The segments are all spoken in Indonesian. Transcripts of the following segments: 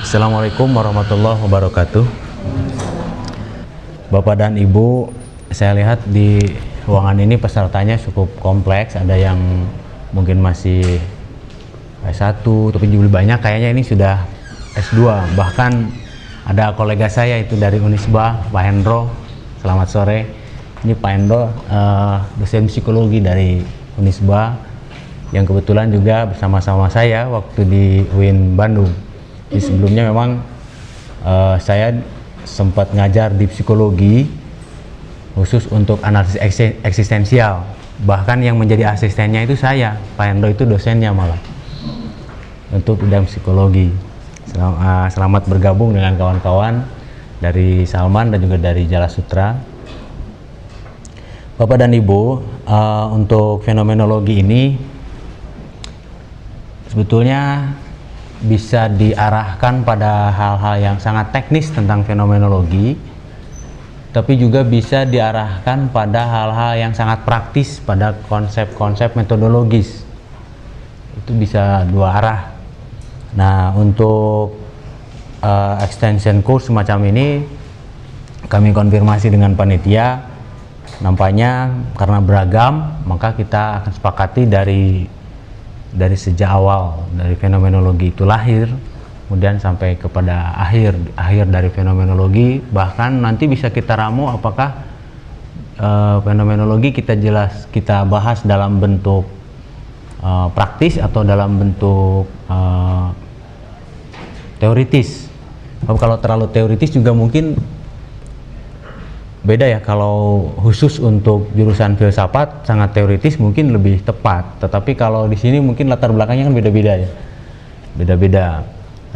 Assalamualaikum warahmatullahi wabarakatuh. Bapak dan Ibu, saya lihat di ruangan ini pesertanya cukup kompleks. Ada yang mungkin masih S1, tapi juga banyak kayaknya ini sudah S2. Bahkan ada kolega saya itu dari Unisba, Pak Hendro. Selamat sore. Ini Pak Hendro, dosen psikologi dari Unisba, yang kebetulan juga bersama-sama saya waktu di UIN Bandung. Jadi sebelumnya memang saya sempat ngajar di psikologi khusus untuk analisis eksistensial. Bahkan yang menjadi asistennya itu saya, Pak Hendro itu dosennya malah untuk bidang psikologi. Selamat bergabung dengan kawan-kawan dari Salman dan juga dari Jala Sutra. Bapak dan Ibu, untuk fenomenologi ini sebetulnya bisa diarahkan pada hal-hal yang sangat teknis tentang fenomenologi, tapi juga bisa diarahkan pada hal-hal yang sangat praktis pada konsep-konsep metodologis. Itu bisa dua arah. Nah, untuk extension course semacam ini kami konfirmasi dengan panitia. Nampaknya karena beragam, maka kita akan sepakati dari sejak awal dari fenomenologi itu lahir, kemudian sampai kepada akhir dari fenomenologi. Bahkan nanti bisa kita ramu apakah fenomenologi kita bahas dalam bentuk praktis atau dalam bentuk teoritis. Kalau terlalu teoritis juga mungkin beda ya. Kalau khusus untuk jurusan filsafat sangat teoritis mungkin lebih tepat, tetapi kalau di sini mungkin latar belakangnya kan beda-beda ya, beda-beda.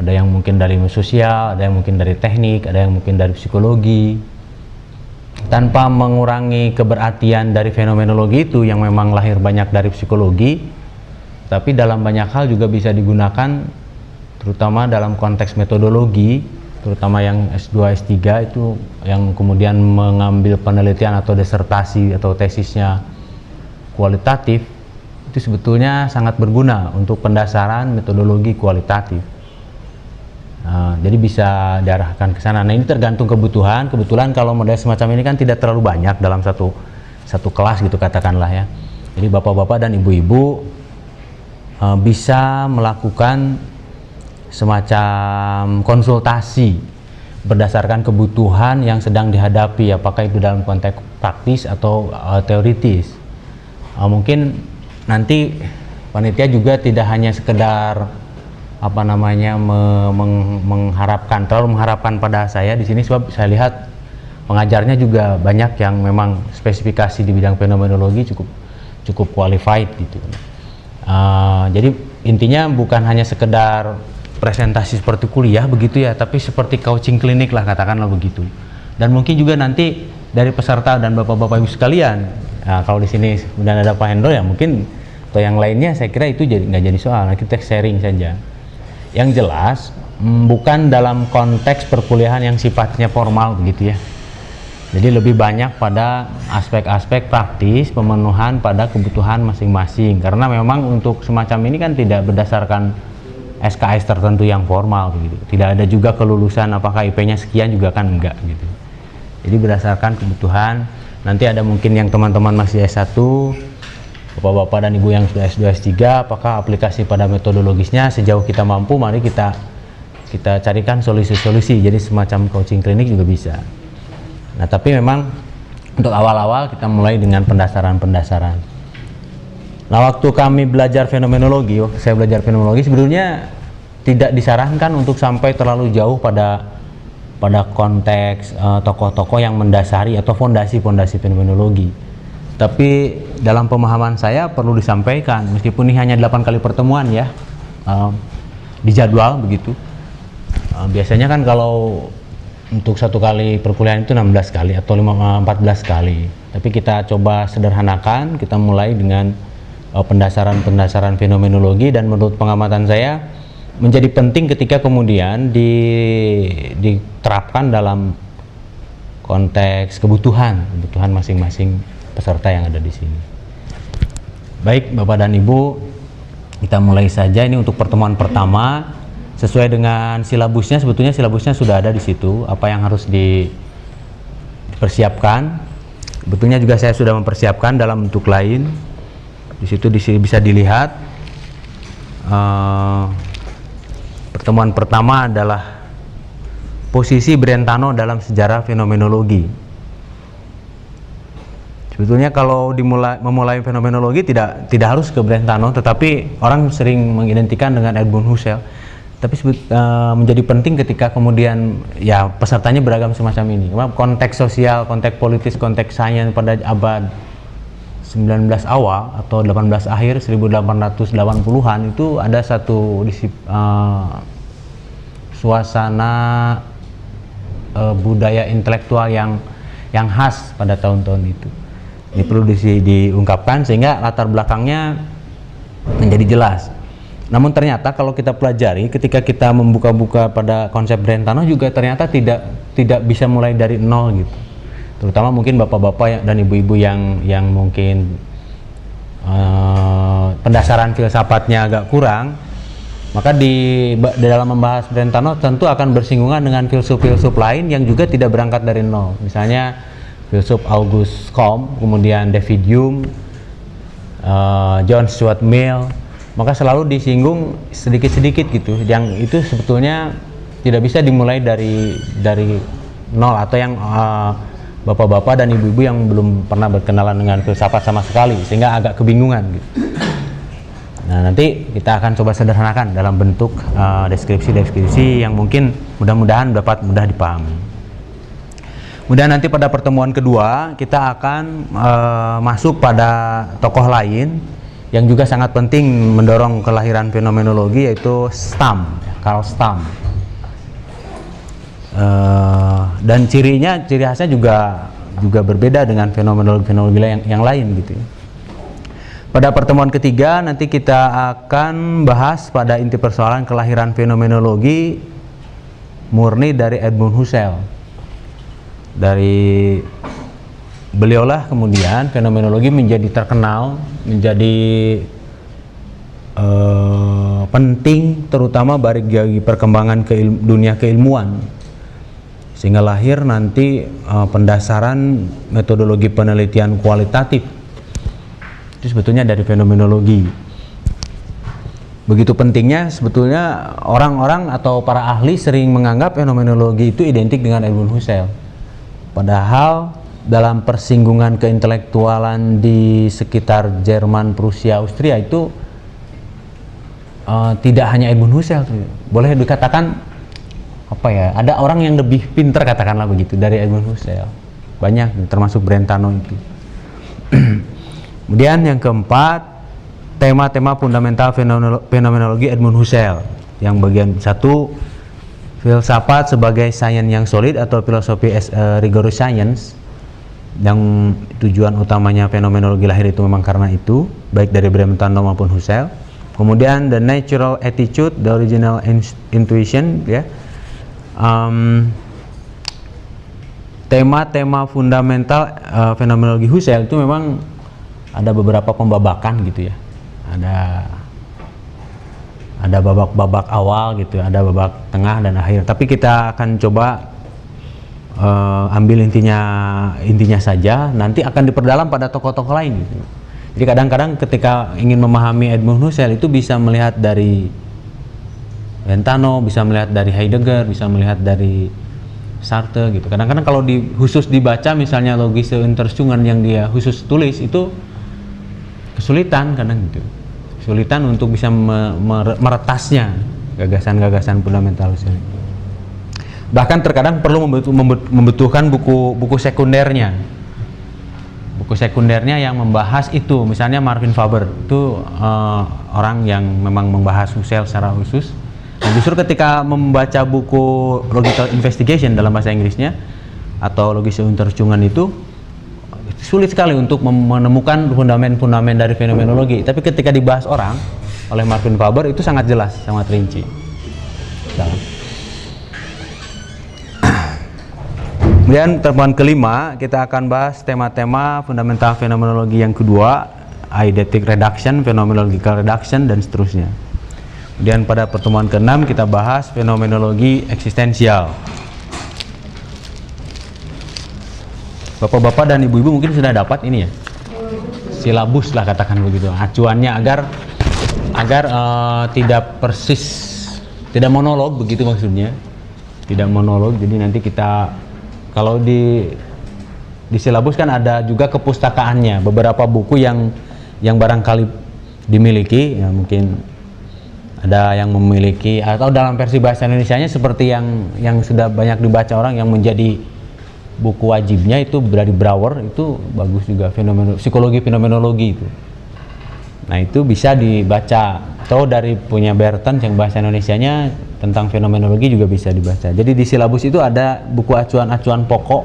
Ada yang mungkin dari ilmu sosial, ada yang mungkin dari teknik, ada yang mungkin dari psikologi, tanpa mengurangi keberartian dari fenomenologi itu yang memang lahir banyak dari psikologi, tapi dalam banyak hal juga bisa digunakan, terutama dalam konteks metodologi, terutama yang S2, S3 itu yang kemudian mengambil penelitian atau disertasi atau tesisnya kualitatif, itu sebetulnya sangat berguna untuk pendasaran metodologi kualitatif. Nah, jadi bisa diarahkan ke sana. Nah, ini tergantung kebutuhan. Kebetulan kalau model semacam ini kan tidak terlalu banyak dalam satu kelas gitu katakanlah ya. Jadi bapak-bapak dan ibu-ibu bisa melakukan semacam konsultasi berdasarkan kebutuhan yang sedang dihadapi, apakah itu dalam konteks praktis atau teoritis. Mungkin nanti panitia juga tidak hanya sekedar terlalu mengharapkan pada saya di sini, sebab saya lihat pengajarnya juga banyak yang memang spesifikasi di bidang fenomenologi cukup qualified gitu. Jadi intinya bukan hanya sekedar presentasi seperti kuliah begitu ya, tapi seperti coaching klinik lah katakanlah begitu. Dan mungkin juga nanti dari peserta dan bapak-bapak ibu sekalian, kalau di sini kemudian ada Pak Hendro ya mungkin, atau yang lainnya, saya kira itu nggak jadi soal. Nah, kita sharing saja. Yang jelas bukan dalam konteks perkuliahan yang sifatnya formal begitu ya. Jadi lebih banyak pada aspek-aspek praktis, pemenuhan pada kebutuhan masing-masing. Karena memang untuk semacam ini kan tidak berdasarkan SKS tertentu yang formal begitu. Tidak ada juga kelulusan apakah IP-nya sekian juga kan enggak gitu. Jadi berdasarkan kebutuhan. Nanti ada mungkin yang teman-teman masih S1, bapak-bapak dan ibu yang sudah S2, S3, apakah aplikasi pada metodologisnya sejauh kita mampu, mari kita carikan solusi-solusi. Jadi semacam coaching klinik juga bisa. Nah, tapi memang untuk awal-awal kita mulai dengan pendasaran-pendasaran. Nah, waktu kami belajar fenomenologi, saya belajar fenomenologi sebetulnya tidak disarankan untuk sampai terlalu jauh pada konteks tokoh-tokoh yang mendasari atau fondasi-fondasi fenomenologi. Tapi dalam pemahaman saya perlu disampaikan, meskipun ini hanya 8 kali pertemuan ya, di jadwal begitu. Biasanya kan kalau untuk satu kali perkuliahan itu 16 kali atau 14 kali. Tapi kita coba sederhanakan, kita mulai dengan pendasaran fenomenologi, dan menurut pengamatan saya menjadi penting ketika kemudian diterapkan dalam konteks kebutuhan masing-masing peserta yang ada di sini. Baik Bapak dan Ibu, kita mulai saja. Ini untuk pertemuan pertama. sesuai dengan silabusnya, sebetulnya silabusnya sudah ada di situ, apa yang harus dipersiapkan. Sebetulnya juga saya sudah mempersiapkan dalam bentuk lain. Di situ bisa dilihat pertemuan pertama adalah posisi Brentano dalam sejarah fenomenologi. Sebetulnya kalau memulai fenomenologi tidak harus ke Brentano, tetapi orang sering mengidentikan dengan Edmund Husserl. Tapi menjadi penting ketika kemudian ya pesertanya beragam semacam ini. Konteks sosial, konteks politis, konteks sains pada abad 19 awal atau 18 akhir 1880-an itu ada satu suasana budaya intelektual yang khas pada tahun-tahun itu. Ini perlu diungkapkan sehingga latar belakangnya menjadi jelas. Namun ternyata kalau kita pelajari, ketika kita membuka-buka pada konsep Brentano juga ternyata tidak bisa mulai dari nol gitu. Terutama mungkin bapak-bapak dan ibu-ibu yang mungkin pendasaran filsafatnya agak kurang, maka di dalam membahas Brentano tentu akan bersinggungan dengan filsuf-filsuf lain yang juga tidak berangkat dari nol. Misalnya filsuf Auguste Comte, kemudian David Hume, John Stuart Mill. Maka selalu disinggung sedikit-sedikit gitu, yang itu sebetulnya tidak bisa dimulai dari nol, atau yang bapak-bapak dan ibu-ibu yang belum pernah berkenalan dengan filsafat sama sekali, sehingga agak kebingungan gitu. Nah, nanti kita akan coba sederhanakan dalam bentuk deskripsi yang mungkin mudah-mudahan dapat mudah dipahami. Kemudian nanti pada pertemuan kedua kita akan masuk pada tokoh lain yang juga sangat penting mendorong kelahiran fenomenologi, yaitu Stam, Carl Stam. Dan ciri khasnya juga berbeda dengan fenomenologi yang lain gitu. Pada pertemuan ketiga nanti kita akan bahas pada inti persoalan kelahiran fenomenologi murni dari Edmund Husserl. Dari beliaulah kemudian fenomenologi menjadi terkenal, menjadi penting terutama bagi perkembangan dunia keilmuan, sehingga lahir nanti pendasaran metodologi penelitian kualitatif. Itu sebetulnya dari fenomenologi. Begitu pentingnya sebetulnya orang-orang atau para ahli sering menganggap fenomenologi itu identik dengan Edmund Husserl, padahal dalam persinggungan keintelektualan di sekitar Jerman, Prusia, Austria itu tidak hanya Edmund Husserl, boleh dikatakan ada orang yang lebih pintar, katakanlah begitu, dari Edmund Husserl, banyak, termasuk Brentano itu. Kemudian yang keempat, tema-tema fundamental fenomenologi Edmund Husserl, yang bagian satu, filsafat sebagai sains yang solid atau filosofi rigorous science, yang tujuan utamanya fenomenologi lahir itu memang karena itu, baik dari Brentano maupun Husserl. Kemudian the natural attitude, the original intuition, ya. Tema-tema fundamental fenomenologi Husserl itu memang ada beberapa pembabakan gitu ya. Ada babak-babak awal gitu, ada babak tengah dan akhir. Tapi kita akan coba ambil intinya saja, nanti akan diperdalam pada tokoh-tokoh lain gitu. Jadi kadang-kadang ketika ingin memahami Edmund Husserl itu bisa melihat dari Brentano, bisa melihat dari Heidegger, bisa melihat dari Sartre gitu. Kadang-kadang kalau khusus dibaca misalnya Logische Untersuchungen yang dia khusus tulis itu kesulitan kadang gitu. Kesulitan untuk bisa meretasnya gagasan-gagasan fundamental Husserl. Bahkan terkadang perlu membutuhkan buku sekundernya. Buku sekundernya yang membahas itu, misalnya Marvin Faber itu orang yang memang membahas Husserl secara khusus. Nah, justru ketika membaca buku Logical Investigation dalam bahasa Inggrisnya atau Logische Untersuchungen itu sulit sekali untuk menemukan fundament-fundament dari fenomenologi. Tapi ketika dibahas orang oleh Marvin Faber itu sangat jelas, sangat rinci. Kemudian pertemuan kelima kita akan bahas tema-tema fundamental fenomenologi yang kedua, eidetic reduction, phenomenological reduction, dan seterusnya. Kemudian pada pertemuan ke-6 kita bahas fenomenologi eksistensial. Bapak-bapak dan ibu-ibu mungkin sudah dapat ini ya, silabus lah katakan begitu, acuannya agar tidak persis, tidak monolog begitu maksudnya, tidak monolog. Jadi nanti kita kalau di silabus kan ada juga kepustakaannya, beberapa buku yang barangkali dimiliki, ya mungkin ada yang memiliki, atau dalam versi bahasa Indonesianya seperti yang sudah banyak dibaca orang, yang menjadi buku wajibnya itu dari Brouwer, itu bagus juga, psikologi fenomenologi itu. Nah itu bisa dibaca, atau dari punya Burton yang bahasa Indonesianya tentang fenomenologi juga bisa dibaca. Jadi di silabus itu ada buku acuan-acuan pokok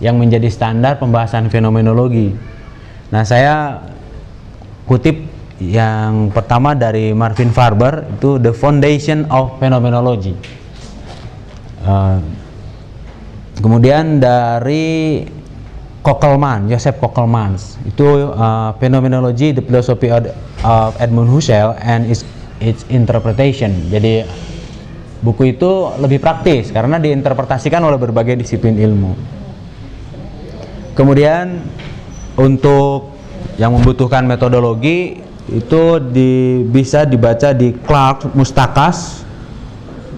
yang menjadi standar pembahasan fenomenologi. Nah saya kutip yang pertama dari Marvin Farber, itu The Foundation of Phenomenology. Kemudian dari Joseph Kokelman, itu Phenomenology, the Philosophy of Edmund Husserl and its Interpretation. Jadi buku itu lebih praktis karena diinterpretasikan oleh berbagai disiplin ilmu. Kemudian untuk yang membutuhkan metodologi itu bisa dibaca di Clark Mustakas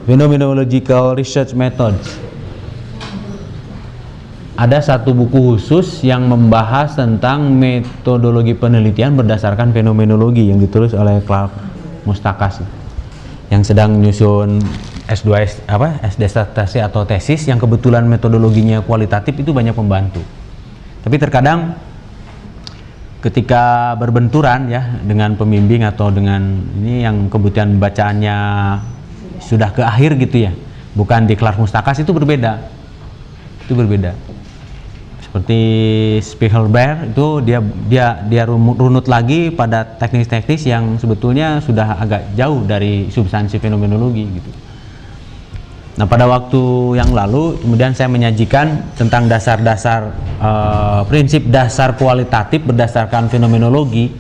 Phenomenological Research Methods. Ada satu buku khusus yang membahas tentang metodologi penelitian berdasarkan fenomenologi yang ditulis oleh Clark Mustakas, yang sedang menyusun S2 disertasi atau tesis, yang kebetulan metodologinya kualitatif, itu banyak membantu. Tapi terkadang ketika berbenturan ya dengan pembimbing atau dengan ini yang kebutuhan bacaannya sudah ke akhir gitu ya, bukan di Clark Mustakas, itu berbeda. Seperti Spiegelberg itu dia runut lagi pada teknis-teknis yang sebetulnya sudah agak jauh dari substansi fenomenologi gitu. Nah pada waktu yang lalu kemudian saya menyajikan tentang dasar-dasar prinsip dasar kualitatif berdasarkan fenomenologi.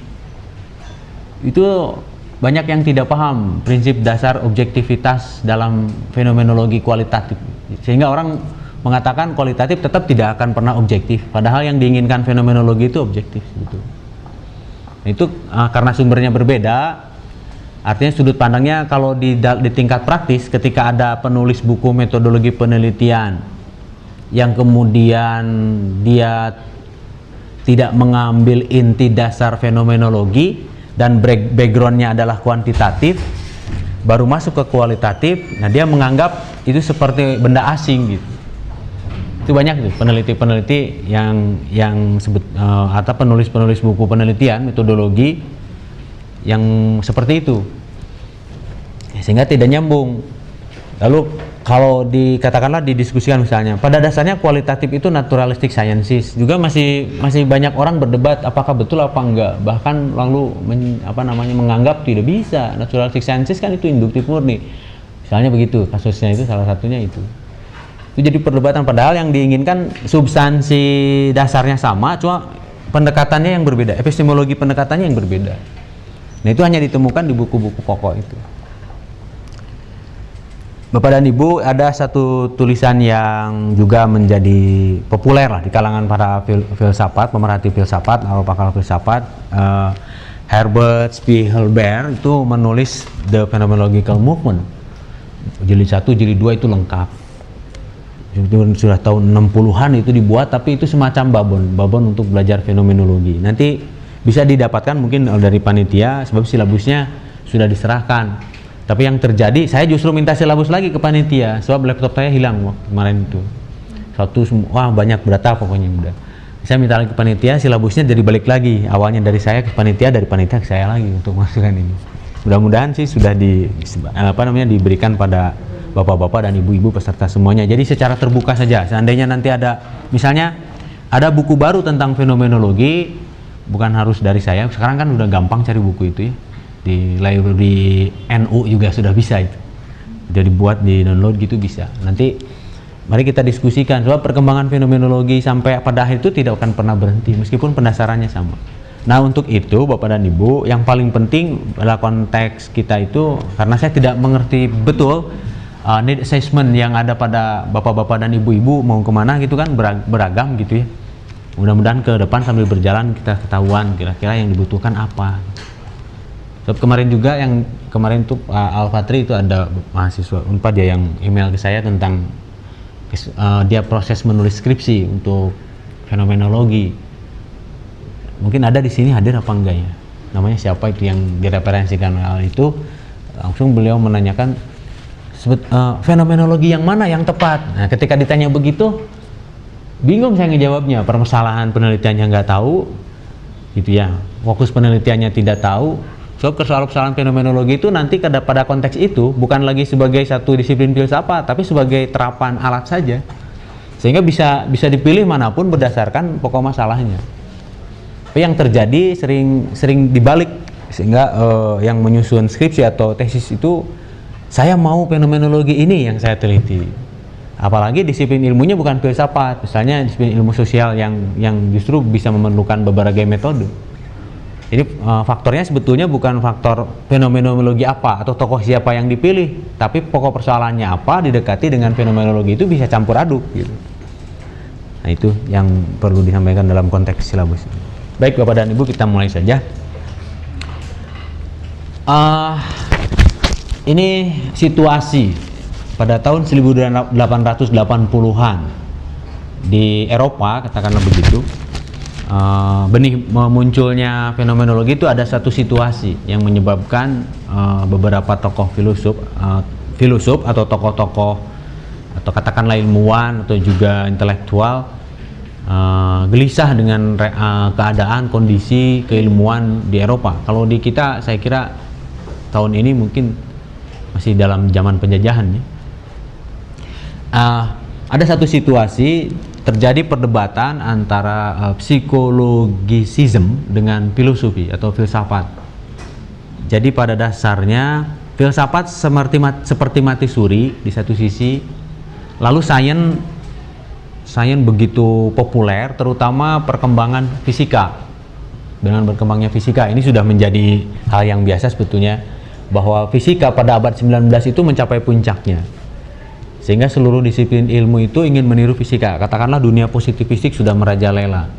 Itu banyak yang tidak paham prinsip dasar objektivitas dalam fenomenologi kualitatif, sehingga orang mengatakan kualitatif tetap tidak akan pernah objektif, padahal yang diinginkan fenomenologi itu objektif gitu. Itu karena sumbernya berbeda. Artinya sudut pandangnya kalau di tingkat praktis, ketika ada penulis buku metodologi penelitian yang kemudian dia tidak mengambil inti dasar fenomenologi dan backgroundnya adalah kuantitatif, baru masuk ke kualitatif, nah dia menganggap itu seperti benda asing gitu. Itu banyak tuh peneliti-peneliti yang atau penulis-penulis buku penelitian metodologi yang seperti itu, sehingga tidak nyambung. Lalu kalau dikatakanlah didiskusikan misalnya, pada dasarnya kualitatif itu naturalistic sciences, juga masih banyak orang berdebat apakah betul apa enggak, bahkan lalu menganggap tidak bisa, naturalistic sciences kan itu induktif murni misalnya begitu, kasusnya itu salah satunya itu jadi perdebatan, padahal yang diinginkan substansi dasarnya sama, cuma pendekatannya yang berbeda, epistemologi pendekatannya yang berbeda. Nah itu hanya ditemukan di buku-buku pokok itu. Bapak dan Ibu, ada satu tulisan yang juga menjadi populer lah di kalangan para filsafat, pemerhati filsafat atau pakar filsafat. Herbert Spiegelberg itu menulis The Phenomenological Movement. Jilid 1, jilid 2 itu lengkap. Itu sudah tahun 60-an itu dibuat, tapi itu semacam babon untuk belajar fenomenologi. Nanti bisa didapatkan mungkin dari panitia, sebab silabusnya sudah diserahkan. Tapi yang terjadi, saya justru minta silabus lagi ke panitia, sebab laptop saya hilang kemarin itu. Banyak berata pokoknya udah. Saya minta lagi ke panitia, silabusnya jadi balik lagi. Awalnya dari saya ke panitia, dari panitia ke saya lagi untuk masukkan ini. Mudah-mudahan sih sudah diberikan pada bapak-bapak dan ibu-ibu peserta semuanya. Jadi secara terbuka saja. Seandainya nanti misalnya ada buku baru tentang fenomenologi, bukan harus dari saya. Sekarang kan udah gampang cari buku itu ya. Di library NU juga sudah bisa itu. Jadi buat di download gitu bisa. Nanti mari kita diskusikan. Soal perkembangan fenomenologi sampai pada akhir itu tidak akan pernah berhenti meskipun pendasarannya sama. Nah, untuk itu Bapak dan Ibu, yang paling penting adalah konteks kita itu, karena saya tidak mengerti betul need assessment yang ada pada Bapak-bapak dan Ibu-ibu mau kemana gitu kan, beragam gitu ya. Mudah-mudahan ke depan sambil berjalan kita ketahuan kira-kira yang dibutuhkan apa. So, kemarin juga yang kemarin tuh Al-Fatri itu ada mahasiswa Unpad ya yang email ke saya tentang dia proses menulis skripsi untuk fenomenologi. Mungkin ada di sini hadir apa enggak ya? Namanya siapa itu yang direferensikan hal itu? Langsung beliau menanyakan fenomenologi yang mana yang tepat. Nah, ketika ditanya begitu, bingung saya ngejawabnya. Permasalahan penelitiannya nggak tahu, gitu ya. Fokus penelitiannya tidak tahu. So, persoalan fenomenologi itu nanti pada konteks itu bukan lagi sebagai satu disiplin filsafat, tapi sebagai terapan alat saja. Sehingga bisa dipilih manapun berdasarkan pokok masalahnya. Tapi yang terjadi sering dibalik, sehingga yang menyusun skripsi atau tesis itu saya mau fenomenologi ini yang saya teliti. Apalagi disiplin ilmunya bukan filsafat, misalnya disiplin ilmu sosial yang justru bisa memerlukan berbagai metode. Jadi faktornya sebetulnya bukan faktor fenomenologi apa atau tokoh siapa yang dipilih, tapi pokok persoalannya apa didekati dengan fenomenologi itu bisa campur aduk gitu. Nah, itu yang perlu disampaikan dalam konteks silabus. Baik Bapak dan Ibu, kita mulai saja. Ini situasi pada tahun 1880-an di Eropa, katakanlah begitu. Benih munculnya fenomenologi itu ada satu situasi yang menyebabkan beberapa tokoh filosof atau tokoh-tokoh atau katakanlah ilmuwan atau juga intelektual gelisah dengan keadaan kondisi keilmuan di Eropa. Kalau di kita saya kira tahun ini mungkin masih dalam zaman penjajahan ya. Ada satu situasi terjadi perdebatan antara psikologisism dengan filosofi atau filsafat. Jadi pada dasarnya filsafat seperti mati suri di satu sisi, lalu sains begitu populer, terutama perkembangan fisika. Dengan berkembangnya fisika ini sudah menjadi hal yang biasa sebetulnya, bahwa fisika pada abad 19 itu mencapai puncaknya, sehingga seluruh disiplin ilmu itu ingin meniru fisika. Katakanlah dunia positifistik sudah merajalela.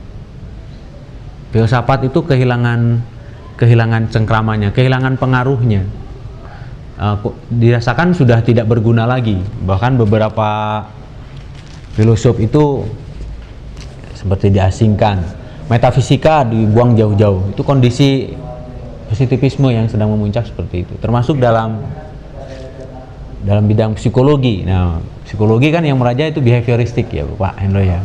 Filsafat itu kehilangan cengkramannya, kehilangan pengaruhnya, dirasakan sudah tidak berguna lagi. Bahkan beberapa filosof itu seperti diasingkan, metafisika dibuang jauh-jauh. Itu kondisi positivisme yang sedang memuncak seperti itu, termasuk dalam bidang psikologi. Nah, psikologi kan yang meraja itu behavioristik ya Pak Hendro ya,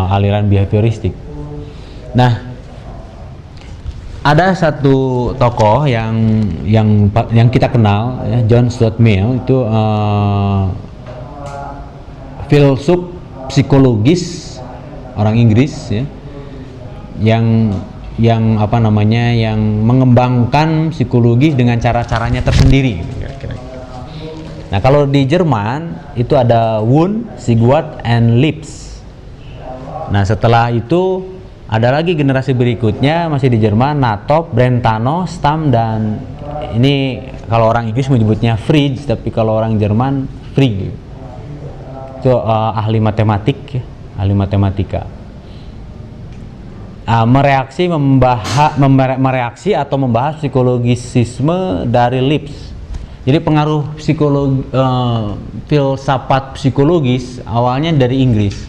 aliran behavioristik. Nah, ada satu tokoh yang kita kenal ya, John Stuart Mill itu filsuf psikologis orang Inggris ya, yang mengembangkan psikologi dengan cara-caranya tersendiri. Nah, kalau di Jerman itu ada Wundt, Sigwart, and Lipps. Nah, setelah itu ada lagi generasi berikutnya masih di Jerman, Natop, Brentano, Stam, dan ini kalau orang Inggris menyebutnya Frege, tapi kalau orang Jerman Frege. Itu ahli matematik ya, ahli matematika. Mereaksi atau membahas psikologisisme dari Lipps. Jadi pengaruh filsafat psikologis awalnya dari Inggris.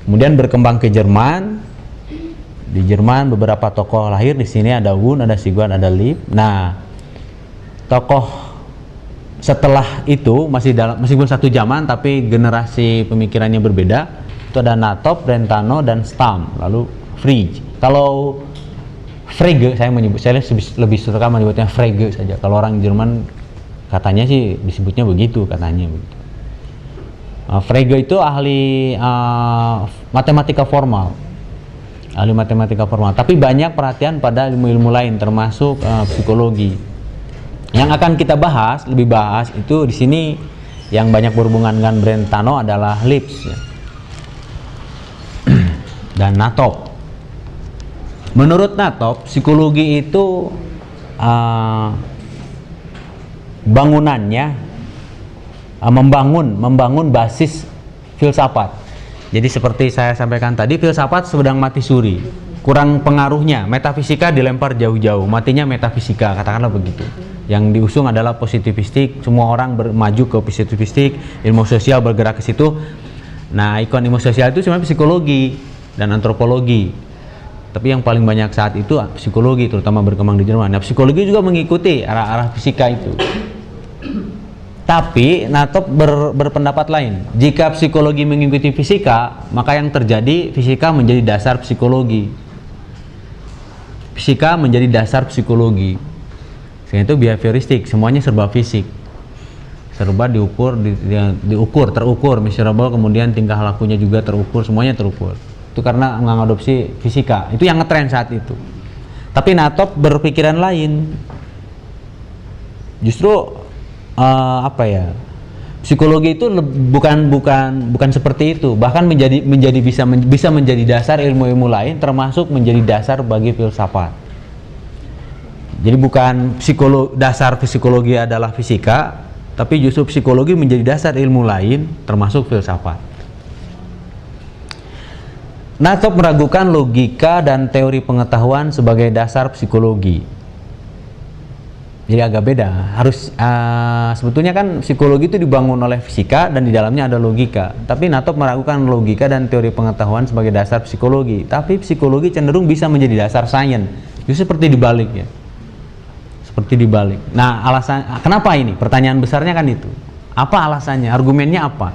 Kemudian berkembang ke Jerman. Di Jerman beberapa tokoh lahir di sini, ada Wundt, ada Sigwart, ada Lipps. Nah, tokoh setelah itu meskipun satu zaman tapi generasi pemikirannya berbeda. Itu ada Natop, Brentano, dan Stam, lalu Frege. Kalau Frege saya lebih suka menyebutnya Frege saja. Kalau orang Jerman katanya sih disebutnya begitu, katanya begitu. Frege itu ahli matematika formal. Tapi banyak perhatian pada ilmu-ilmu lain termasuk psikologi. Yang akan kita lebih bahas itu di sini yang banyak berhubungan dengan Brentano adalah Lipps ya. dan Natop. Menurut Natop, psikologi itu bangunannya membangun basis filsafat. Jadi seperti saya sampaikan tadi, filsafat sedang mati suri, kurang pengaruhnya, metafisika dilempar jauh-jauh, matinya metafisika, katakanlah begitu. Yang diusung adalah positivistik, semua orang maju ke positivistik, ilmu sosial bergerak ke situ. Nah, ikon ilmu sosial itu sebenarnya psikologi dan antropologi. Tapi yang paling banyak saat itu psikologi, terutama berkembang di Jerman. Nah, psikologi juga mengikuti arah-arah fisika itu. Tapi Natop berpendapat lain. Jika psikologi mengikuti fisika, maka yang terjadi fisika menjadi dasar psikologi. Fisika menjadi dasar psikologi. Sehingga itu behavioristik, semuanya serba fisik. Serba terukur, measurable, kemudian tingkah lakunya juga terukur, semuanya terukur. Itu karena mengadopsi fisika. Itu yang ngetren saat itu. Tapi Natop berpikiran lain. Justru psikologi itu bukan seperti itu. Bahkan bisa menjadi dasar ilmu-ilmu lain, termasuk menjadi dasar bagi filsafat. Jadi bukan dasar psikologi adalah fisika, tapi justru psikologi menjadi dasar ilmu lain, termasuk filsafat. Natop meragukan logika dan teori pengetahuan sebagai dasar psikologi. Jadi agak beda. Sebetulnya kan psikologi itu dibangun oleh fisika dan di dalamnya ada logika. Tapi Natop meragukan logika dan teori pengetahuan sebagai dasar psikologi. Tapi psikologi cenderung bisa menjadi dasar sains. Justru seperti dibalik ya. Seperti dibalik. Nah, alasan kenapa ini? Pertanyaan besarnya kan itu. Apa alasannya? Argumennya apa?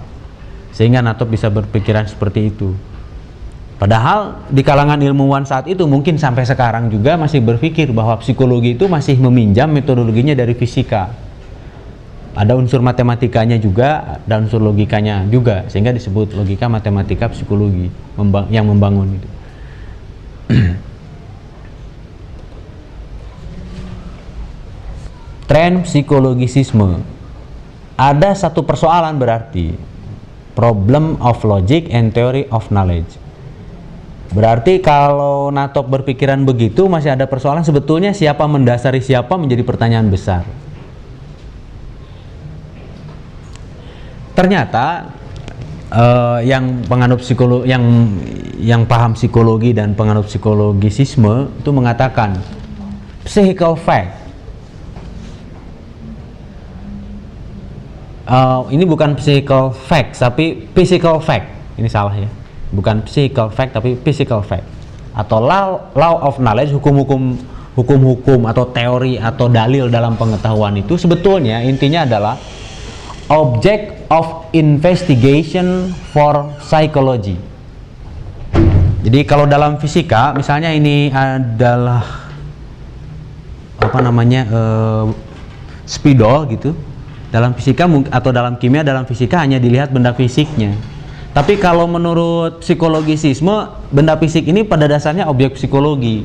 Sehingga Natop bisa berpikiran seperti itu. Padahal di kalangan ilmuwan saat itu mungkin sampai sekarang juga masih berpikir bahwa psikologi itu masih meminjam metodologinya dari fisika. Ada unsur matematikanya juga dan unsur logikanya juga, sehingga disebut logika matematika psikologi yang membangun itu. Tren psikologisisme. Ada satu persoalan berarti, problem of logic and theory of knowledge. Berarti kalau Natop berpikiran begitu, masih ada persoalan sebetulnya siapa mendasari siapa menjadi pertanyaan besar. Ternyata yang penganut psikologi, yang paham psikologi dan penganut psikologisisme itu mengatakan psychical fact. Ini bukan psychical fact, tapi physical fact. Ini salah ya. Bukan psychical fact tapi physical fact, atau law of knowledge, hukum-hukum atau teori atau dalil dalam pengetahuan itu sebetulnya intinya adalah object of investigation for psychology. Jadi kalau dalam fisika misalnya ini adalah spidol gitu. Dalam fisika atau dalam kimia, dalam fisika hanya dilihat benda fisiknya. Tapi kalau menurut psikologisisme, benda fisik ini pada dasarnya objek psikologi.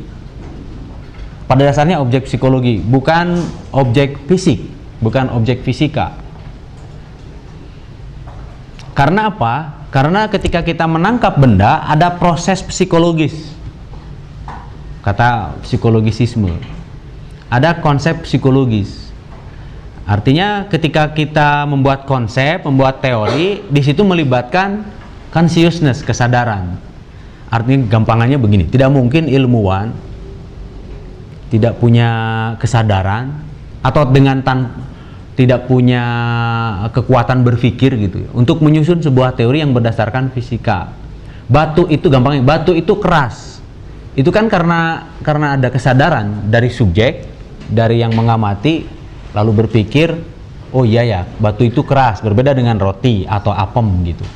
Pada dasarnya objek psikologi, bukan objek fisik, bukan objek fisika. Karena apa? Karena ketika kita menangkap benda, ada proses psikologis. Kata psikologisisme. Ada konsep psikologis. Artinya ketika kita membuat konsep, membuat teori, di situ melibatkan consciousness, kesadaran. Artinya gampangannya begini, tidak mungkin ilmuwan tidak punya kesadaran atau tidak punya kekuatan berpikir gitu untuk menyusun sebuah teori yang berdasarkan fisika. Batu itu gampangnya, batu itu keras. Itu kan karena ada kesadaran dari subjek, dari yang mengamati lalu berpikir, oh iya ya, batu itu keras, berbeda dengan roti atau apem gitu.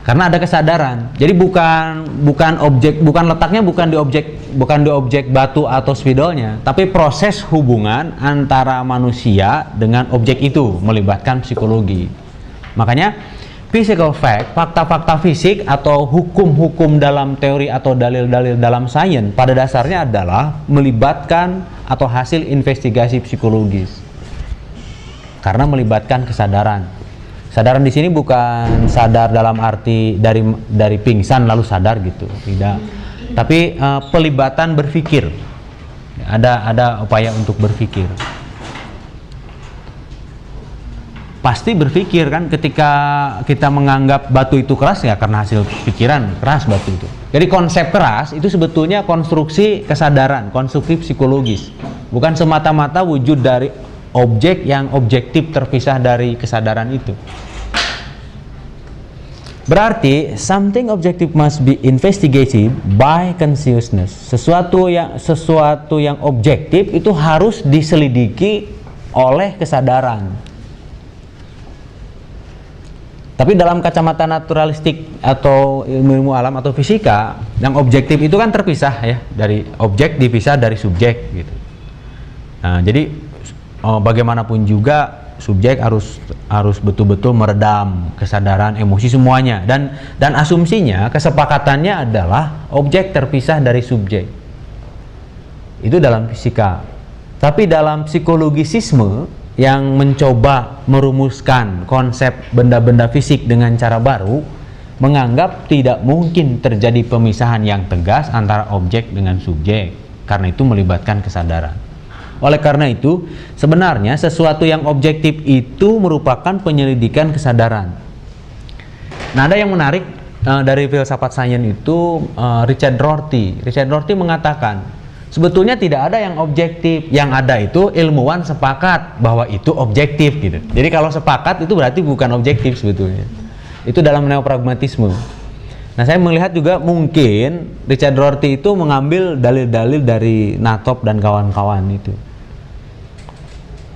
Karena ada kesadaran. Jadi bukan letaknya bukan di objek batu atau spidolnya, tapi proses hubungan antara manusia dengan objek itu melibatkan psikologi. Makanya physical fact, fakta-fakta fisik atau hukum-hukum dalam teori atau dalil-dalil dalam sains pada dasarnya adalah melibatkan atau hasil investigasi psikologis. Karena melibatkan kesadaran. Kesadaran di sini bukan sadar dalam arti dari pingsan lalu sadar gitu, tidak. Tapi pelibatan berpikir. Ada upaya untuk berpikir. Pasti berpikir kan, ketika kita menganggap batu itu keras ya karena hasil pikiran keras batu itu. Jadi konsep keras itu sebetulnya konstruksi kesadaran, konstruksi psikologis, bukan semata-mata wujud dari objek yang objektif terpisah dari kesadaran itu. Berarti something objective must be investigated by consciousness. Sesuatu yang objektif itu harus diselidiki oleh kesadaran. Tapi dalam kacamata naturalistik atau ilmu alam atau fisika, yang objektif itu kan terpisah ya, dari objek dipisah dari subjek gitu. Nah, jadi bagaimanapun juga subjek harus betul-betul meredam kesadaran, emosi semuanya, dan asumsinya, kesepakatannya adalah objek terpisah dari subjek. Itu dalam fisika. Tapi dalam psikologisisme yang mencoba merumuskan konsep benda-benda fisik dengan cara baru, menganggap tidak mungkin terjadi pemisahan yang tegas antara objek dengan subjek, karena itu melibatkan kesadaran. Oleh karena itu, sebenarnya sesuatu yang objektif itu merupakan penyelidikan kesadaran. Nah, ada yang menarik dari filsafat sains itu, Richard Rorty. Richard Rorty mengatakan, sebetulnya tidak ada yang objektif, yang ada itu ilmuwan sepakat bahwa itu objektif gitu. Jadi kalau sepakat itu berarti bukan objektif sebetulnya. Itu dalam neopragmatisme. Nah, saya melihat juga mungkin Richard Rorty itu mengambil dalil-dalil dari Nathop dan kawan-kawan itu.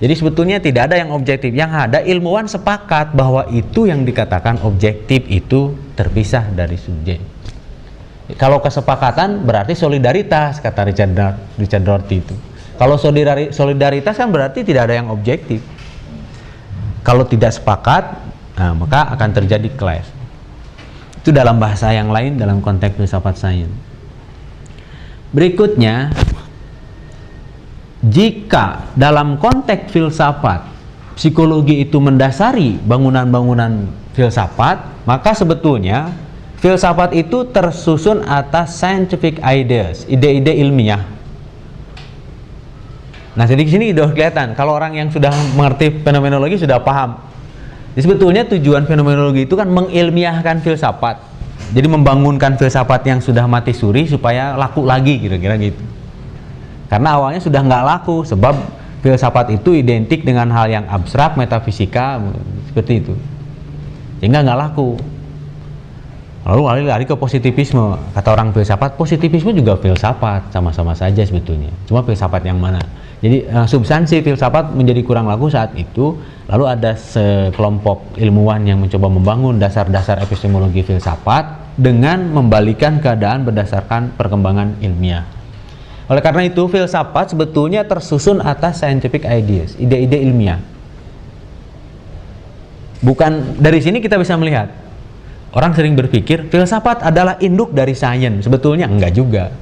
Jadi sebetulnya tidak ada yang objektif, yang ada ilmuwan sepakat bahwa itu yang dikatakan objektif itu terpisah dari subjek. Kalau kesepakatan berarti solidaritas, kata Richard Rorty itu. Kalau solidaritas kan berarti tidak ada yang objektif. Kalau tidak sepakat, nah, maka akan terjadi clash. Itu dalam bahasa yang lain, dalam konteks filsafat sains. Berikutnya, jika dalam konteks filsafat psikologi itu mendasari bangunan-bangunan filsafat, maka sebetulnya filsafat itu tersusun atas scientific ideas, ide-ide ilmiah. Nah, jadi di sini sudah kelihatan kalau orang yang sudah mengerti fenomenologi sudah paham. Jadi sebetulnya tujuan fenomenologi itu kan mengilmiahkan filsafat. Jadi membangunkan filsafat yang sudah mati suri supaya laku lagi, kira-kira gitu. Karena awalnya sudah nggak laku, sebab filsafat itu identik dengan hal yang abstrak, metafisika, seperti itu. Sehingga nggak laku. Lalu lari ke positivisme. Kata orang filsafat, positivisme juga filsafat, sama-sama saja sebetulnya. Cuma filsafat yang mana? Jadi substansi filsafat menjadi kurang laku saat itu. Lalu ada sekelompok ilmuwan yang mencoba membangun dasar-dasar epistemologi filsafat dengan membalikan keadaan berdasarkan perkembangan ilmiah. Oleh karena itu, filsafat sebetulnya tersusun atas scientific ideas, ide-ide ilmiah. Bukan, dari sini kita bisa melihat, orang sering berpikir filsafat adalah induk dari sains. Sebetulnya enggak juga.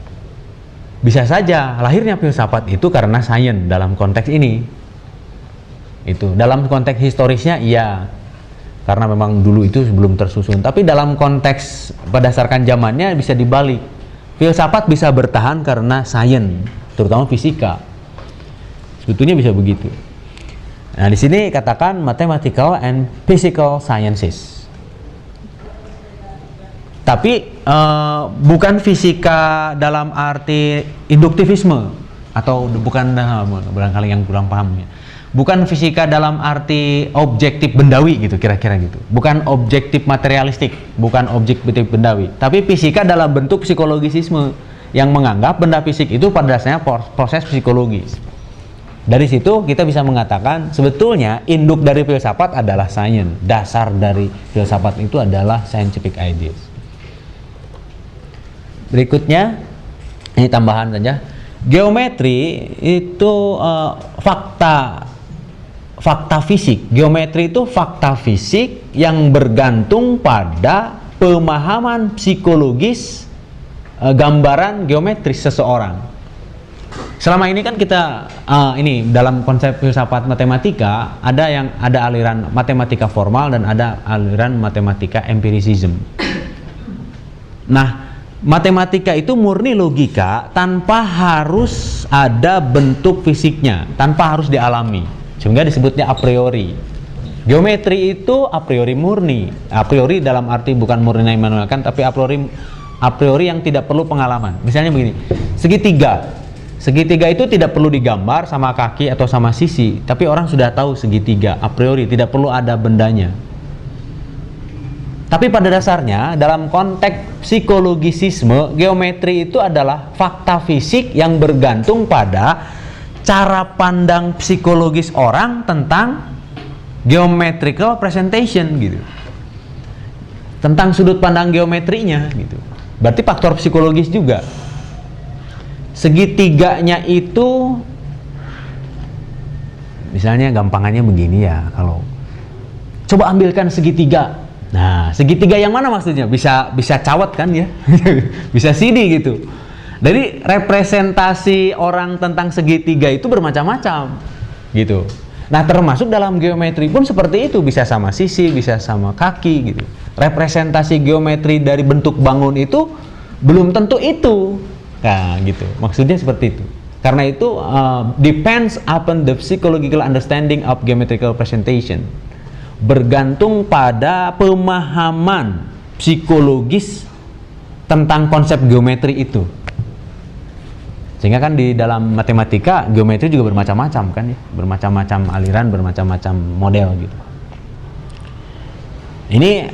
Bisa saja lahirnya filsafat itu karena sains dalam konteks ini. Itu dalam konteks historisnya iya, karena memang dulu itu belum tersusun. Tapi dalam konteks berdasarkan zamannya bisa dibalik. Filsafat bisa bertahan karena sains, terutama fisika. Sebetulnya bisa begitu. Nah, di sini katakan mathematical and physical sciences. Tapi bukan fisika dalam arti induktivisme, atau bukan, barangkali yang kurang paham ya. Bukan fisika dalam arti objektif bendawi gitu, kira-kira gitu. Bukan objektif materialistik, bukan objektif bendawi. Tapi fisika dalam bentuk psikologisisme yang menganggap benda fisik itu pada dasarnya proses psikologis. Dari situ kita bisa mengatakan sebetulnya induk dari filsafat adalah sains. Dasar dari filsafat itu adalah scientific ideas. Berikutnya, ini tambahan saja. Geometri itu fakta fisik. Geometri itu fakta fisik yang bergantung pada pemahaman psikologis gambaran geometris seseorang. selama ini kan kita ini dalam konsep filsafat matematika ada aliran matematika formal dan ada aliran matematika empiricism. Nah, matematika itu murni logika tanpa harus ada bentuk fisiknya, tanpa harus dialami, sehingga disebutnya a priori. Geometri itu a priori murni, a priori dalam arti bukan murni yang Immanuel Kant, tapi a priori yang tidak perlu pengalaman. Misalnya begini, segitiga itu tidak perlu digambar sama kaki atau sama sisi, tapi orang sudah tahu segitiga a priori, tidak perlu ada bendanya. Tapi pada dasarnya dalam konteks psikologisisme, geometri itu adalah fakta fisik yang bergantung pada cara pandang psikologis orang tentang geometrical presentation gitu, tentang sudut pandang geometrinya gitu. Berarti faktor psikologis juga. Segitiganya itu misalnya gampangannya begini ya, kalau coba ambilkan segitiga. Nah, segitiga yang mana maksudnya? Bisa cawat kan ya? Bisa CD gitu. Jadi representasi orang tentang segitiga itu bermacam-macam gitu. Nah, termasuk dalam geometri pun seperti itu, bisa sama sisi, bisa sama kaki gitu. Representasi geometri dari bentuk bangun itu belum tentu itu. Nah, gitu. Maksudnya seperti itu. Karena itu depends upon the psychological understanding of geometrical presentation. Bergantung pada pemahaman psikologis tentang konsep geometri itu. Sehingga kan di dalam matematika geometri juga bermacam-macam kan ya, bermacam-macam aliran, bermacam-macam model gitu. Ini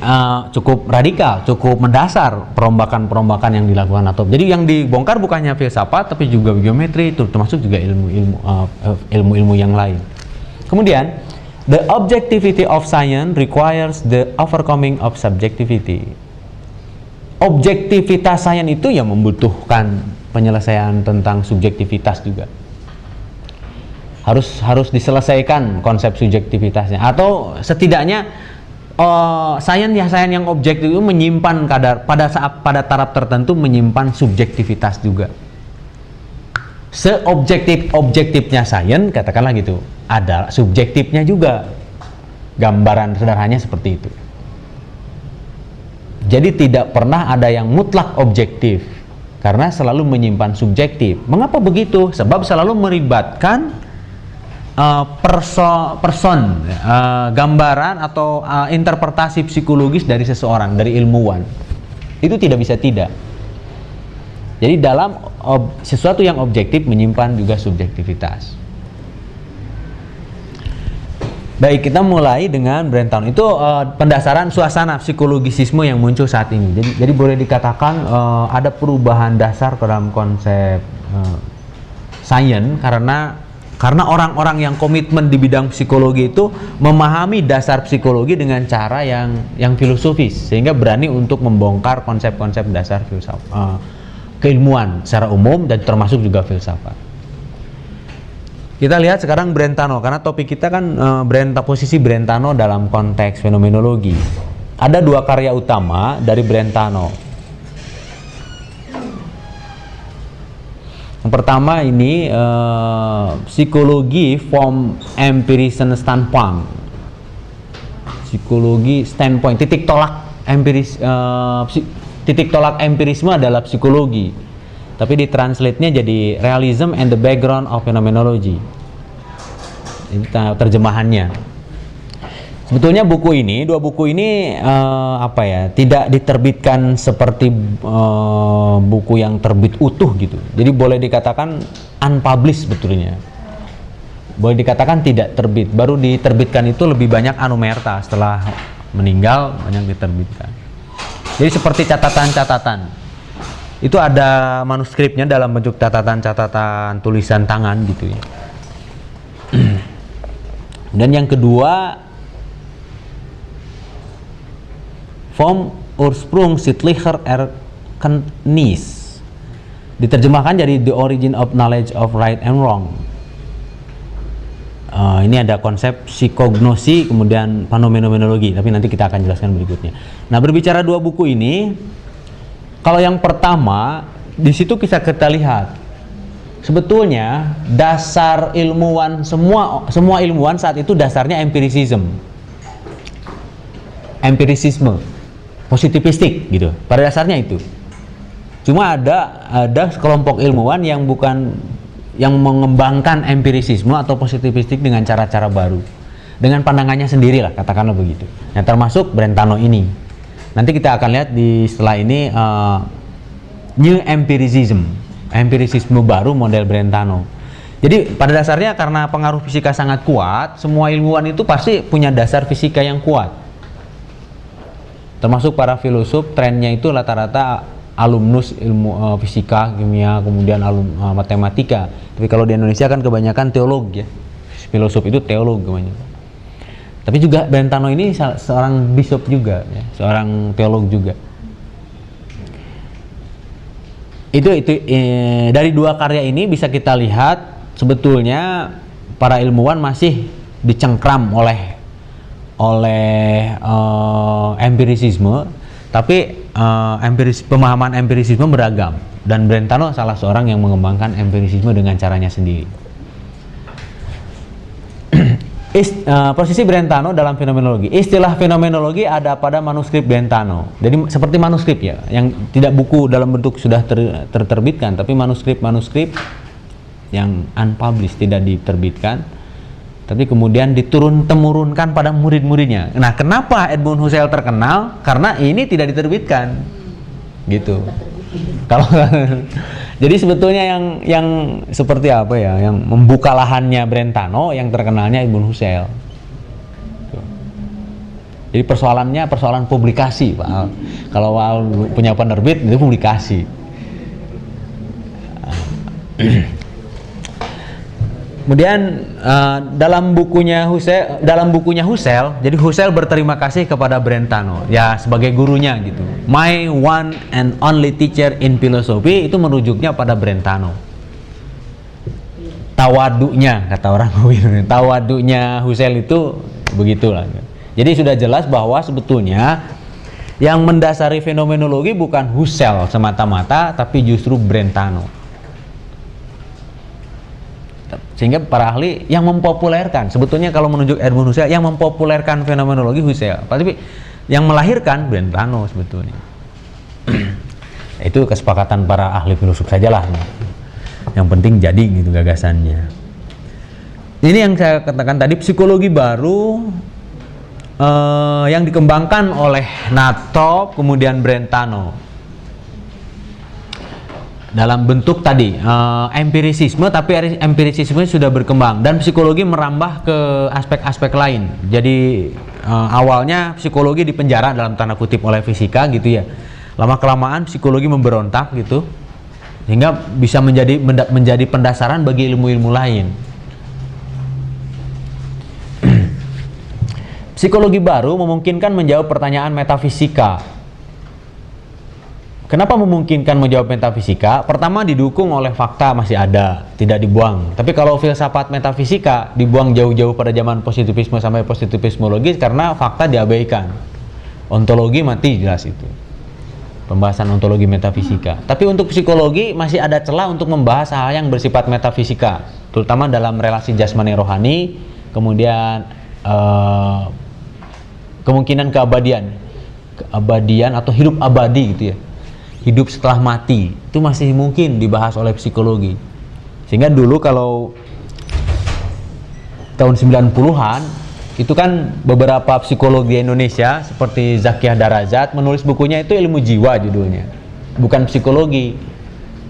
cukup radikal, cukup mendasar perombakan-perombakan yang dilakukan Atop. Jadi yang dibongkar bukannya filsafat tapi juga geometri, termasuk juga ilmu-ilmu yang lain. Kemudian, the objectivity of science requires the overcoming of subjectivity. Objektivitas sains itu yang membutuhkan penyelesaian tentang subjektivitas juga. Harus diselesaikan konsep subjektivitasnya, atau setidaknya sains yang objektif itu menyimpan pada taraf tertentu menyimpan subjektivitas juga. Seobjektifnya sains, katakanlah gitu, ada subjektifnya juga. Gambaran sederhananya seperti itu. Jadi tidak pernah ada yang mutlak objektif, karena selalu menyimpan subjektif. Mengapa begitu? Sebab selalu melibatkan gambaran atau interpretasi psikologis dari seseorang, dari ilmuwan. Itu tidak bisa tidak. Jadi dalam sesuatu yang objektif menyimpan juga subjektivitas. Baik, kita mulai dengan Brentano. Itu pendasaran suasana psikologisisme yang muncul saat ini. Jadi boleh dikatakan ada perubahan dasar dalam konsep sains karena orang-orang yang komitmen di bidang psikologi itu memahami dasar psikologi dengan cara yang filosofis, sehingga berani untuk membongkar konsep-konsep dasar keilmuan secara umum dan termasuk juga filsafat. Kita lihat sekarang Brentano, karena topik kita kan posisi Brentano dalam konteks fenomenologi. Ada dua karya utama dari Brentano. Yang pertama ini psikologi from empirism standpoint. Psikologi standpoint, titik tolak empirisme adalah psikologi. Tapi ditranslate-nya jadi realism and the background of phenomenology. Ini terjemahannya. Sebetulnya dua buku ini tidak diterbitkan seperti buku yang terbit utuh gitu. Jadi boleh dikatakan unpublished sebetulnya. Boleh dikatakan tidak terbit. Baru diterbitkan itu lebih banyak anumerta, setelah meninggal banyak diterbitkan. Jadi seperti catatan-catatan. Itu ada manuskripnya dalam bentuk catatan-catatan tulisan tangan gitu ya. Dan yang kedua, Vom Ursprung sittlicher Erkenntnis, diterjemahkan jadi The Origin of Knowledge of Right and Wrong. Ini ada konsep psikognosi, kemudian fenomenologi, tapi nanti kita akan jelaskan berikutnya. Nah, berbicara dua buku ini, kalau yang pertama, di situ kita lihat sebetulnya dasar ilmuwan, semua ilmuwan saat itu dasarnya empirisisme, positivistik gitu. Pada dasarnya itu. Cuma ada kelompok ilmuwan yang mengembangkan empirisisme atau positivistik dengan cara-cara baru, dengan pandangannya sendiri lah, katakanlah begitu. Yang termasuk Brentano ini. Nanti kita akan lihat setelah ini new empirisisme baru model Brentano. Jadi pada dasarnya karena pengaruh fisika sangat kuat, semua ilmuwan itu pasti punya dasar fisika yang kuat. Termasuk para filosof, trennya itu rata-rata alumnus ilmu fisika, kimia, kemudian matematika. Tapi kalau di Indonesia kan kebanyakan teolog ya. Filosof itu teolog kebanyakan. Tapi juga Brentano ini seorang bishop juga, ya, seorang teolog juga. Dari dua karya ini bisa kita lihat sebetulnya para ilmuwan masih dicengkram oleh empirisisme, tapi pemahaman empirisisme beragam, dan Brentano salah seorang yang mengembangkan empirisisme dengan caranya sendiri. Posisi Brentano dalam fenomenologi. Istilah fenomenologi ada pada manuskrip Brentano. Jadi seperti manuskrip ya, yang tidak buku dalam bentuk sudah terterbitkan, tapi manuskrip yang unpublished, tidak diterbitkan, tapi kemudian diturun-temurunkan pada murid-muridnya. Nah, kenapa Edmund Husserl terkenal? Karena ini tidak diterbitkan, gitu. Kalau jadi sebetulnya yang seperti apa ya, yang membuka lahannya Brentano, yang terkenalnya Edmund Husserl. Jadi persoalan publikasi, Pak Al. Kalau Al punya penerbit itu publikasi. Kemudian dalam bukunya Husserl, jadi Husserl berterima kasih kepada Brentano, ya sebagai gurunya gitu. My one and only teacher in philosophy, itu merujuknya pada Brentano. Tawadunya, kata orang tawadunya Husserl itu begitulah. Jadi sudah jelas bahwa sebetulnya yang mendasari fenomenologi bukan Husserl semata-mata, tapi justru Brentano. Sehingga para ahli yang mempopulerkan, sebetulnya kalau menunjuk Edmund Husserl, yang mempopulerkan fenomenologi Husserl, tapi yang melahirkan Brentano sebetulnya. Itu kesepakatan para ahli filosof sajalah. Yang penting jadi gitu gagasannya. Ini yang saya katakan tadi, psikologi baru yang dikembangkan oleh Natrop, kemudian Brentano. Dalam bentuk tadi empirisisme, tapi empirisisme sudah berkembang dan psikologi merambah ke aspek-aspek lain. Jadi awalnya psikologi dipenjara dalam tanda kutip oleh fisika gitu ya. Lama-kelamaan psikologi memberontak gitu, sehingga bisa menjadi pendasaran bagi ilmu-ilmu lain. Psikologi baru memungkinkan menjawab pertanyaan metafisika. Kenapa memungkinkan menjawab metafisika? Pertama, didukung oleh fakta masih ada, tidak dibuang. Tapi kalau filsafat metafisika dibuang jauh-jauh pada zaman positivisme sampai positivismologi karena fakta diabaikan. Ontologi mati jelas itu. Pembahasan ontologi metafisika. Tapi untuk psikologi masih ada celah untuk membahas hal yang bersifat metafisika, terutama dalam relasi jasmani rohani, kemudian kemungkinan keabadian atau hidup abadi gitu ya. Hidup setelah mati itu masih mungkin dibahas oleh psikologi. Sehingga dulu kalau tahun 90-an itu kan beberapa psikolog di Indonesia seperti Zakiyah Darajat menulis bukunya itu ilmu jiwa judulnya, bukan psikologi.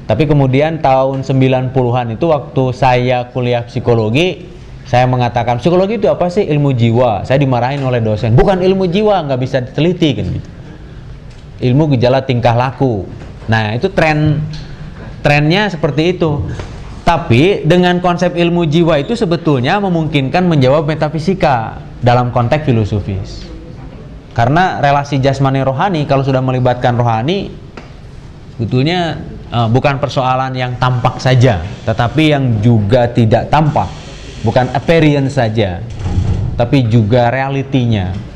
Tapi kemudian tahun 90-an itu waktu saya kuliah psikologi, saya mengatakan psikologi itu apa sih? Ilmu jiwa. Saya dimarahin oleh dosen, bukan ilmu jiwa, nggak bisa diteliti kan gitu. Ilmu gejala tingkah laku. Nah, itu trennya seperti itu. Tapi dengan konsep ilmu jiwa itu sebetulnya memungkinkan menjawab metafisika dalam konteks filosofis. Karena relasi jasmani rohani, kalau sudah melibatkan rohani, sebetulnya bukan persoalan yang tampak saja, tetapi yang juga tidak tampak. Bukan appearance saja, tapi juga realitinya.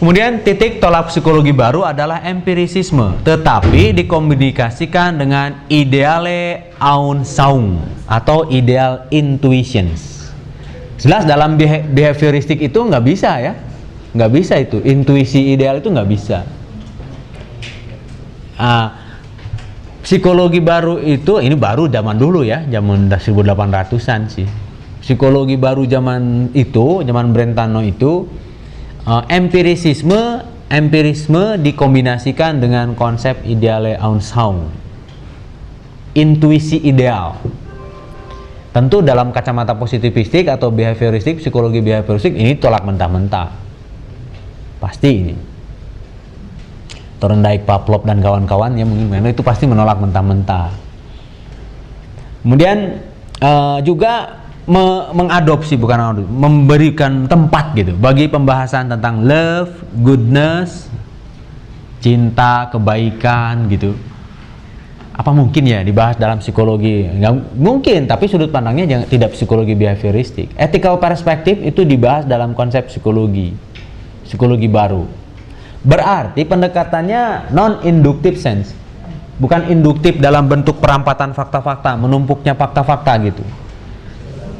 Kemudian titik tolak psikologi baru adalah empirisisme, tetapi dikomunikasikan dengan ideale Anschauung atau ideal intuitions. Jelas dalam behavioristik itu nggak bisa ya, nggak bisa itu, intuisi ideal itu nggak bisa. Psikologi baru itu, ini baru zaman dulu ya, zaman 1800-an sih. Psikologi baru zaman itu, zaman Brentano itu, empirisme dikombinasikan dengan konsep ideale Anschauung, intuisi ideal. Tentu dalam kacamata positivistik atau behavioristik, psikologi behavioristik ini tolak mentah-mentah, pasti ini. Thorndike, Pavlov dan kawan-kawan ya mungkin itu pasti menolak mentah-mentah. Kemudian juga mengadopsi, bukan memberikan tempat gitu bagi pembahasan tentang love, goodness, cinta, kebaikan gitu. Apa mungkin ya dibahas dalam psikologi? Nggak mungkin, tapi sudut pandangnya tidak psikologi behavioristik. Ethical perspective itu dibahas dalam konsep psikologi baru. Berarti pendekatannya non-inductive sense, bukan induktif dalam bentuk perampatan fakta-fakta, menumpuknya fakta-fakta gitu.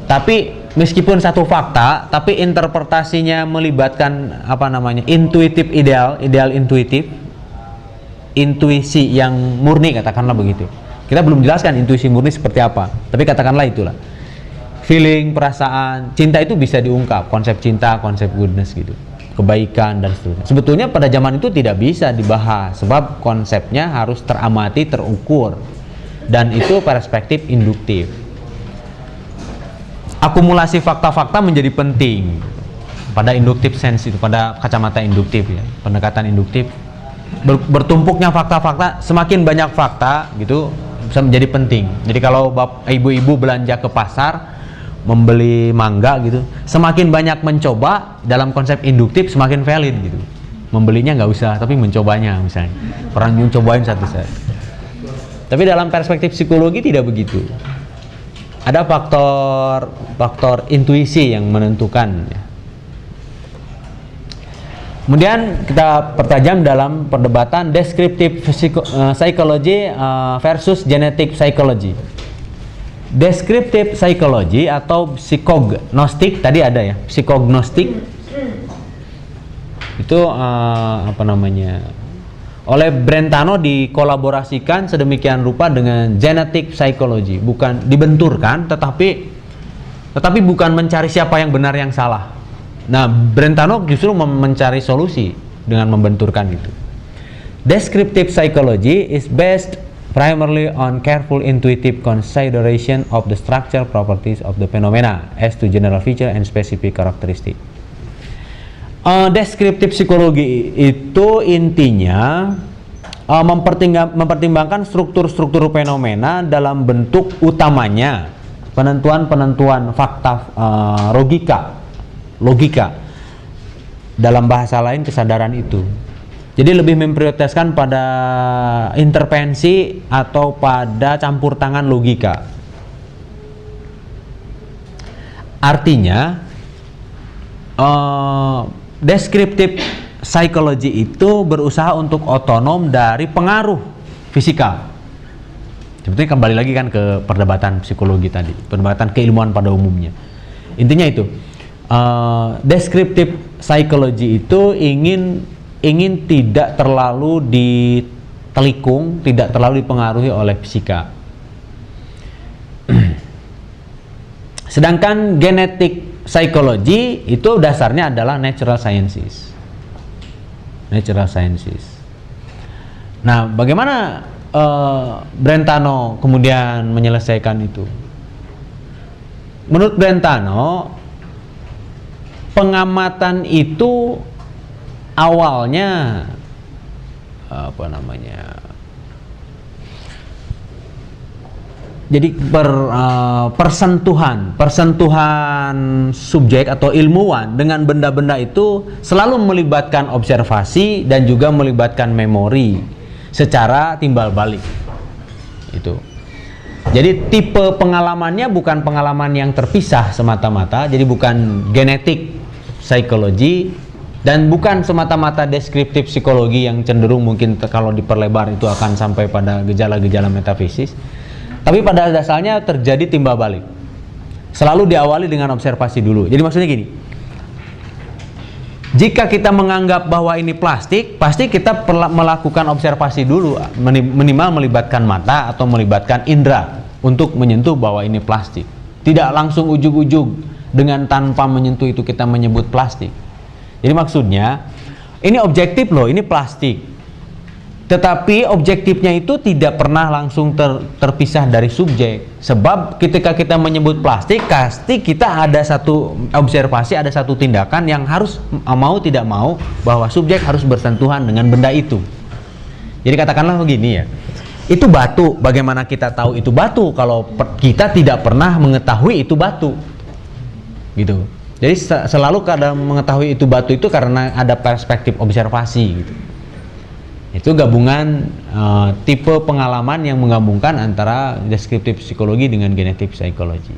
Tapi meskipun satu fakta, tapi interpretasinya melibatkan intuitif ideal intuitif, intuisi yang murni, katakanlah begitu. Kita belum jelaskan intuisi murni seperti apa, tapi katakanlah itulah. Feeling, perasaan, cinta itu bisa diungkap, konsep cinta, konsep goodness gitu, kebaikan dan seterusnya. Sebetulnya pada zaman itu tidak bisa dibahas, sebab konsepnya harus teramati, terukur, dan itu perspektif induktif. Akumulasi fakta-fakta menjadi penting pada induktif sense itu, pada kacamata induktif ya, pendekatan induktif. Bertumpuknya fakta-fakta, semakin banyak fakta gitu bisa menjadi penting. Jadi kalau ibu-ibu belanja ke pasar membeli mangga gitu, semakin banyak mencoba dalam konsep induktif semakin valid gitu. Membelinya nggak usah, tapi mencobanya misalnya. Orang mencobain satu-satu. Tapi dalam perspektif psikologi tidak begitu. Ada faktor intuisi yang menentukan. Kemudian kita pertajam dalam perdebatan descriptive psychology versus genetic psychology. Descriptive psychology atau psikognostik tadi ada ya, psikognostik itu oleh Brentano dikolaborasikan sedemikian rupa dengan genetic psychology, bukan dibenturkan, tetapi bukan mencari siapa yang benar yang salah. Nah, Brentano justru mencari solusi dengan membenturkan itu. Descriptive psychology is based primarily on careful intuitive consideration of the structural properties of the phenomena as to general feature and specific characteristic. Deskriptif psikologi itu intinya mempertimbangkan struktur-struktur fenomena dalam bentuk utamanya penentuan-penentuan fakta, logika, dalam bahasa lain kesadaran itu. Jadi lebih memprioritaskan pada intervensi atau pada campur tangan logika. Artinya deskriptif psikologi itu berusaha untuk otonom dari pengaruh fisikal. Sebetulnya kembali lagi kan ke perdebatan psikologi tadi, perdebatan keilmuan pada umumnya. Intinya itu, deskriptif psikologi itu ingin tidak terlalu ditelikung, tidak terlalu dipengaruhi oleh fisika. Sedangkan genetik psikologi itu dasarnya adalah natural sciences. Nah, bagaimana Brentano kemudian menyelesaikan itu? Menurut Brentano, pengamatan itu awalnya jadi persentuhan subjek atau ilmuwan dengan benda-benda itu selalu melibatkan observasi dan juga melibatkan memori secara timbal balik. Itu. Jadi tipe pengalamannya bukan pengalaman yang terpisah semata-mata, jadi bukan genetik psikologi, Dan bukan semata-mata deskriptif psikologi yang cenderung mungkin kalau diperlebar itu akan sampai pada gejala-gejala metafisis. Tapi pada dasarnya terjadi timbal balik. Selalu diawali dengan observasi dulu. Jadi maksudnya gini, jika kita menganggap bahwa ini plastik, pasti kita melakukan observasi dulu, minimal melibatkan mata atau melibatkan indera untuk menyentuh bahwa ini plastik. Tidak langsung ujug-ujug dengan tanpa menyentuh itu kita menyebut plastik. Jadi maksudnya, ini objektif loh, ini plastik. Tetapi objektifnya itu tidak pernah langsung terpisah dari subjek. Sebab ketika kita menyebut plastik, pasti kita ada satu observasi, ada satu tindakan yang harus mau tidak mau bahwa subjek harus bersentuhan dengan benda itu. Jadi katakanlah begini ya, itu batu, bagaimana kita tahu itu batu kalau kita tidak pernah mengetahui itu batu, gitu. Jadi selalu kadang mengetahui itu batu itu karena ada perspektif observasi, gitu. Itu gabungan tipe pengalaman yang menggabungkan antara deskriptif psikologi dengan genetik psikologi.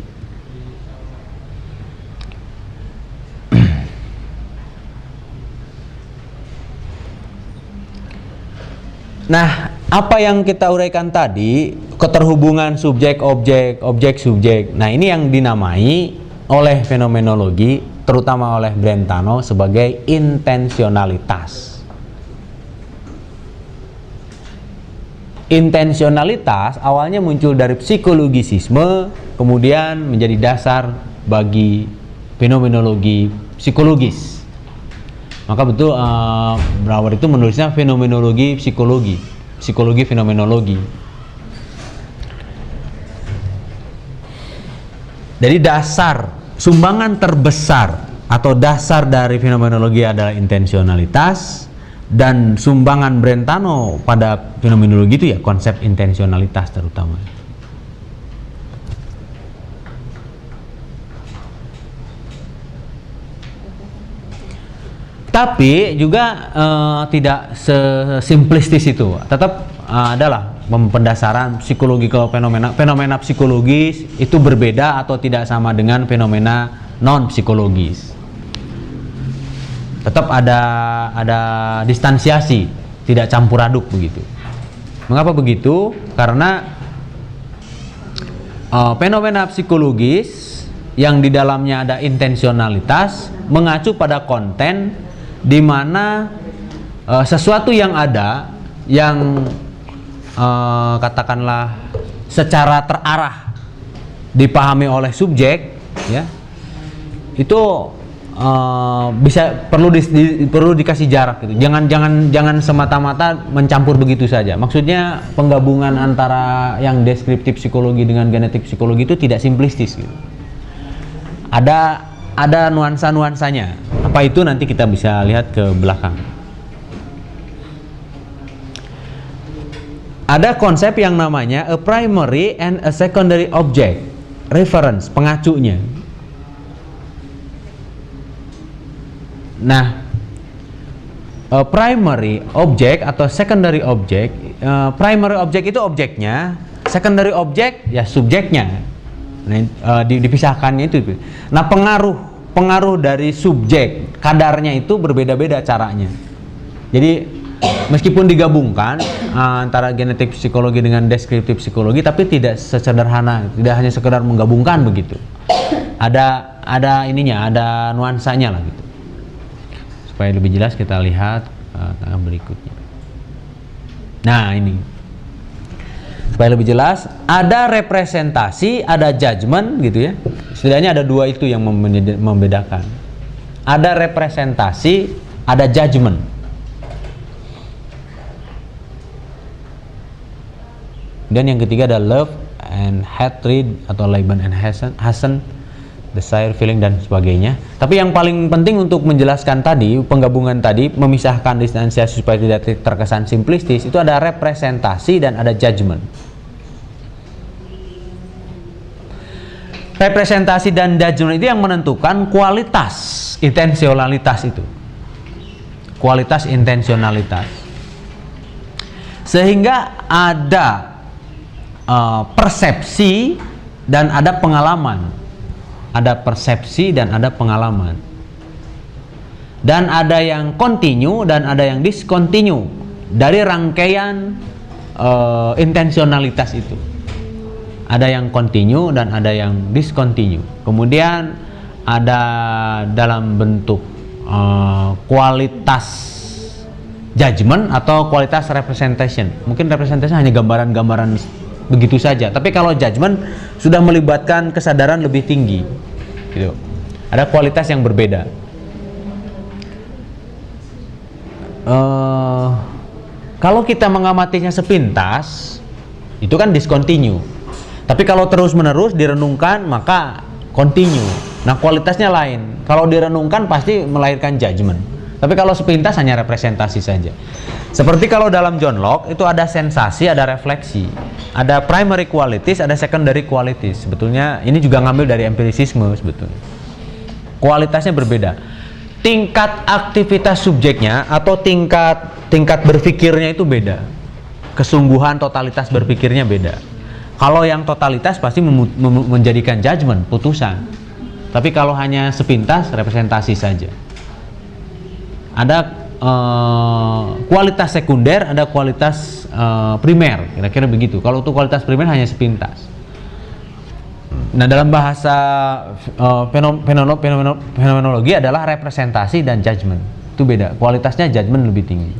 Nah, apa yang kita uraikan tadi, keterhubungan subjek-objek, objek-subjek. Nah, ini yang dinamai oleh fenomenologi, terutama oleh Brentano, sebagai intensionalitas. Intensionalitas awalnya muncul dari psikologisisme, kemudian menjadi dasar bagi fenomenologi psikologis. Maka betul Brouwer itu menulisnya fenomenologi psikologi, psikologi fenomenologi. Jadi dasar, sumbangan terbesar atau dasar dari fenomenologi adalah intensionalitas, dan sumbangan Brentano pada fenomenologi itu ya konsep intensionalitas terutama. Tapi juga tidak sesimplistis itu. Tetap adalah pendasaran psikologi ke fenomena psikologis itu berbeda atau tidak sama dengan fenomena non psikologis. Tetap ada distansiasi, tidak campur aduk begitu. Mengapa begitu? Karena fenomena psikologis yang di dalamnya ada intensionalitas mengacu pada konten di mana sesuatu yang ada yang katakanlah secara terarah dipahami oleh subjek, ya, itu perlu dikasih jarak gitu. Jangan semata-mata mencampur begitu saja. Maksudnya penggabungan antara yang deskriptif psikologi dengan genetik psikologi itu tidak simplistis gitu. Ada nuansa-nuansanya. Apa itu nanti kita bisa lihat ke belakang. Ada konsep yang namanya a primary and a secondary object, reference, pengacunya. Nah, primary object atau secondary object, primary object itu objeknya, secondary object ya subjeknya. Nah, dipisahkannya itu. Nah, pengaruh dari subjek, kadarnya itu berbeda-beda caranya. Jadi meskipun digabungkan antara genetik psikologi dengan deskriptif psikologi, tapi tidak sesederhana, tidak hanya sekedar menggabungkan begitu. Ada ininya, ada nuansanya lah gitu. Supaya lebih jelas kita lihat tanggal berikutnya. Nah, ini supaya lebih jelas, ada representasi, ada judgment gitu ya. Setidaknya ada dua itu yang membedakan. Ada representasi, ada judgment. Dan yang ketiga ada love and hatred atau Lieben and Hassen, desire, feeling dan sebagainya. Tapi yang paling penting untuk menjelaskan tadi, penggabungan tadi, memisahkan distansiasi supaya tidak terkesan simplistis, itu ada representasi dan ada judgment. Representasi dan judgment itu yang menentukan kualitas intensionalitas itu. Kualitas intensionalitas. Sehingga ada persepsi dan ada pengalaman. Ada persepsi dan ada pengalaman. dan ada yang continue dan ada yang discontinue dari rangkaian intensionalitas itu. Ada yang continue dan ada yang discontinue. Kemudian ada dalam bentuk kualitas judgment atau kualitas representation. Mungkin representation hanya gambaran-gambaran begitu saja, tapi kalau judgment sudah melibatkan kesadaran lebih tinggi gitu. Ada kualitas yang berbeda. Kalau kita mengamatinya sepintas itu kan discontinue, tapi kalau terus menerus direnungkan maka continue. Nah, kualitasnya lain. Kalau direnungkan pasti melahirkan judgment, tapi kalau sepintas hanya representasi saja. Seperti kalau dalam John Locke itu ada sensasi, ada refleksi, ada primary qualities, ada secondary qualities. Sebetulnya ini juga ngambil dari empirisisme sebetulnya. Kualitasnya berbeda. Tingkat aktivitas subjeknya atau tingkat berpikirnya itu beda. Kesungguhan totalitas berpikirnya beda. Kalau yang totalitas pasti menjadikan judgment, putusan. Tapi kalau hanya sepintas, representasi saja. Ada kualitas sekunder, ada kualitas primer, kira-kira begitu. Kalau untuk kualitas primer hanya sepintas. Nah, dalam bahasa fenomenologi adalah representasi dan judgment. Itu beda. Kualitasnya judgment lebih tinggi.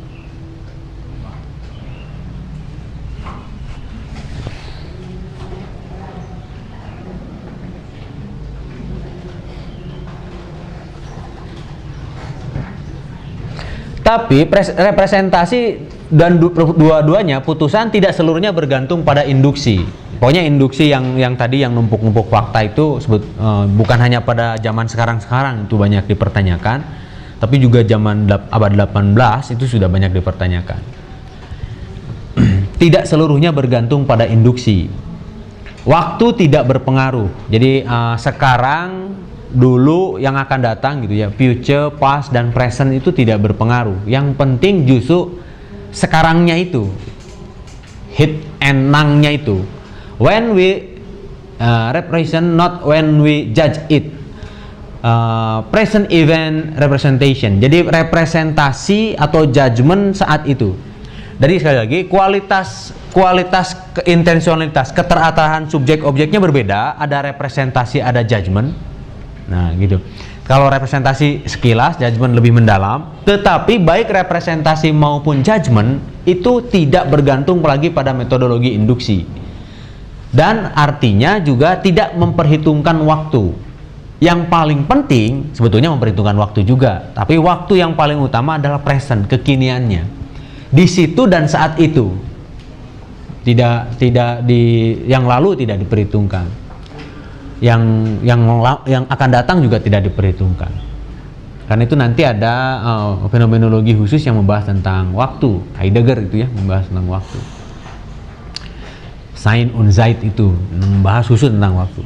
Tapi representasi dan dua-duanya putusan tidak seluruhnya bergantung pada induksi. Pokoknya induksi yang tadi yang numpuk-numpuk fakta itu bukan hanya pada zaman sekarang itu banyak dipertanyakan, tapi juga zaman abad 18 itu sudah banyak dipertanyakan. Tidak seluruhnya bergantung pada induksi. Waktu tidak berpengaruh. Jadi sekarang, dulu, yang akan datang gitu ya, future, past dan present itu tidak berpengaruh. Yang penting justru sekarangnya itu, hit and nangnya itu. When we represent, not when we judge it. Present event representation. Jadi representasi atau judgment saat itu. Jadi sekali lagi kualitas intensionalitas, keteraraan subjek objeknya berbeda. Ada representasi, ada judgment. Nah, gitu. Kalau representasi sekilas, judgment lebih mendalam. Tetapi baik representasi maupun judgment itu tidak bergantung lagi pada metodologi induksi. Dan artinya juga tidak memperhitungkan waktu. Yang paling penting sebetulnya memperhitungkan waktu juga, tapi waktu yang paling utama adalah present, kekiniannya. Di situ dan saat itu. Tidak di yang lalu tidak diperhitungkan. Yang akan datang juga tidak diperhitungkan. Karena itu nanti ada fenomenologi khusus yang membahas tentang waktu. Heidegger itu ya, membahas tentang waktu. Sein und Zeit itu membahas khusus tentang waktu.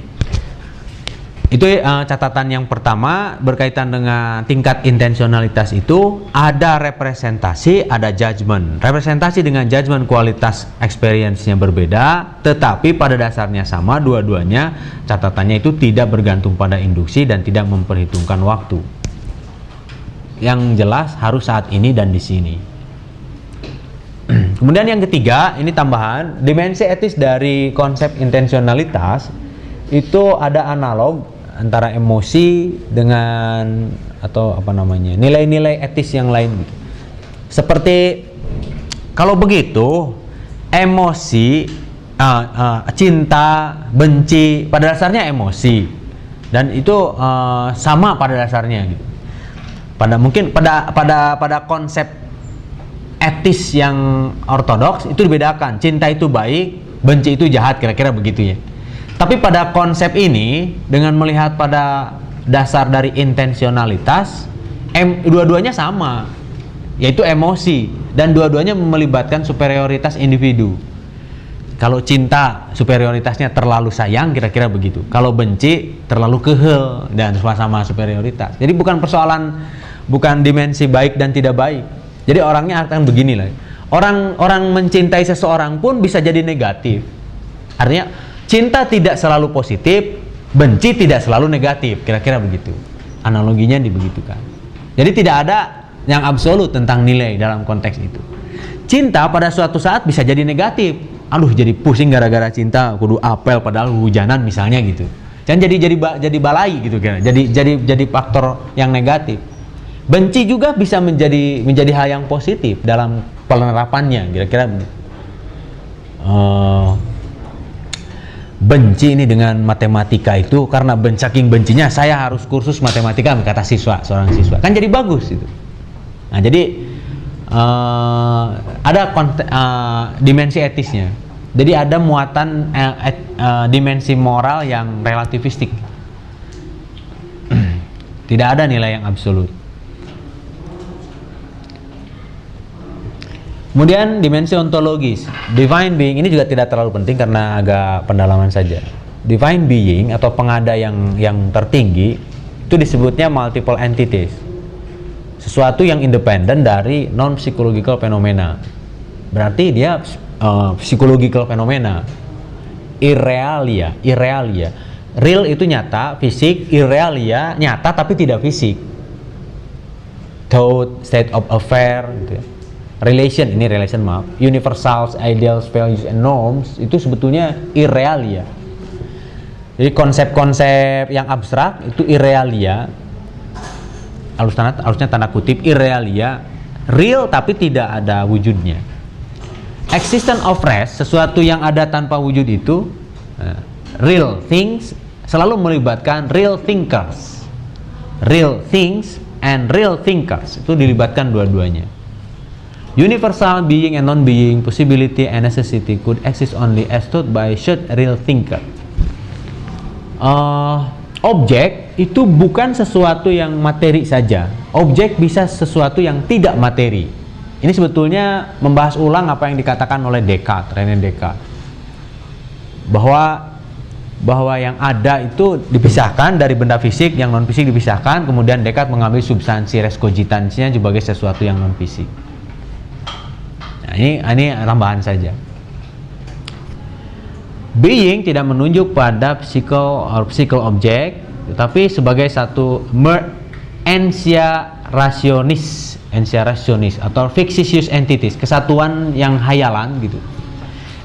Itu catatan yang pertama berkaitan dengan tingkat intensionalitas itu. Ada representasi, ada judgment. Representasi dengan judgment kualitas experience-nya berbeda, tetapi pada dasarnya sama dua-duanya. Catatannya itu tidak bergantung pada induksi dan tidak memperhitungkan waktu. Yang jelas harus saat ini dan di sini. Kemudian yang ketiga, ini tambahan, dimensi etis dari konsep intensionalitas itu ada analog antara emosi dengan atau apa namanya, nilai-nilai etis yang lain gitu. Seperti kalau begitu, emosi, cinta, benci pada dasarnya emosi dan itu sama pada dasarnya gitu. Mungkin pada konsep etis yang ortodoks itu dibedakan, cinta itu baik, benci itu jahat, kira-kira begitu ya. Tapi pada konsep ini dengan melihat pada dasar dari intensionalitas, dua-duanya sama, yaitu emosi, dan dua-duanya melibatkan superioritas individu. Kalau cinta superioritasnya terlalu sayang, kira-kira begitu. Kalau benci terlalu kehel dan sama-sama superioritas. Jadi bukan dimensi baik dan tidak baik. Jadi orangnya akan beginilah. Orang mencintai seseorang pun bisa jadi negatif. Artinya cinta tidak selalu positif, benci tidak selalu negatif. Kira-kira begitu. Analoginya dibegitukan. Jadi tidak ada yang absolut tentang nilai dalam konteks itu. Cinta pada suatu saat bisa jadi negatif. Aduh, jadi pusing gara-gara cinta, kudu apel padahal hujanan misalnya gitu. Dan jadi balai gitu kan. Jadi faktor yang negatif. Benci juga bisa menjadi hal yang positif dalam penerapannya, kira-kira benci ini dengan matematika itu karena saking bencinya saya harus kursus matematika, kata seorang siswa, kan jadi bagus itu. Nah, jadi ada dimensi etisnya, jadi ada muatan dimensi moral yang relativistik. Tidak ada nilai yang absolut. Kemudian dimensi ontologis, divine being ini juga tidak terlalu penting karena agak pendalaman saja. Divine being atau pengada yang tertinggi itu disebutnya multiple entities, sesuatu yang independen dari non psychological fenomena. Berarti dia psychological fenomena, irrealia. Real itu nyata, fisik. Irrealia nyata tapi tidak fisik. Thought, state of affair, gitu ya. Relation, universals, ideals, values, and norms itu sebetulnya irrealia. Jadi konsep-konsep yang abstrak itu irrealia, harusnya tanda kutip irrealia, real tapi tidak ada wujudnya. Existence of rest, sesuatu yang ada tanpa wujud itu, real things selalu melibatkan real thinkers. Real things and real thinkers itu dilibatkan dua-duanya. Universal being and non-being, possibility and necessity could exist only as taught by such real thinker. Objek itu bukan sesuatu yang materi saja. Objek bisa sesuatu yang tidak materi. Ini sebetulnya membahas ulang apa yang dikatakan oleh René Descartes. Bahwa yang ada itu dipisahkan dari benda fisik, yang non fisik dipisahkan, kemudian Descartes mengambil substansi res cogitansinya sebagai sesuatu yang non fisik. Nah, ini tambahan saja. Being tidak menunjuk pada physical object, tetapi sebagai satu ensia rationis atau fictitious entities, kesatuan yang hayalan gitu.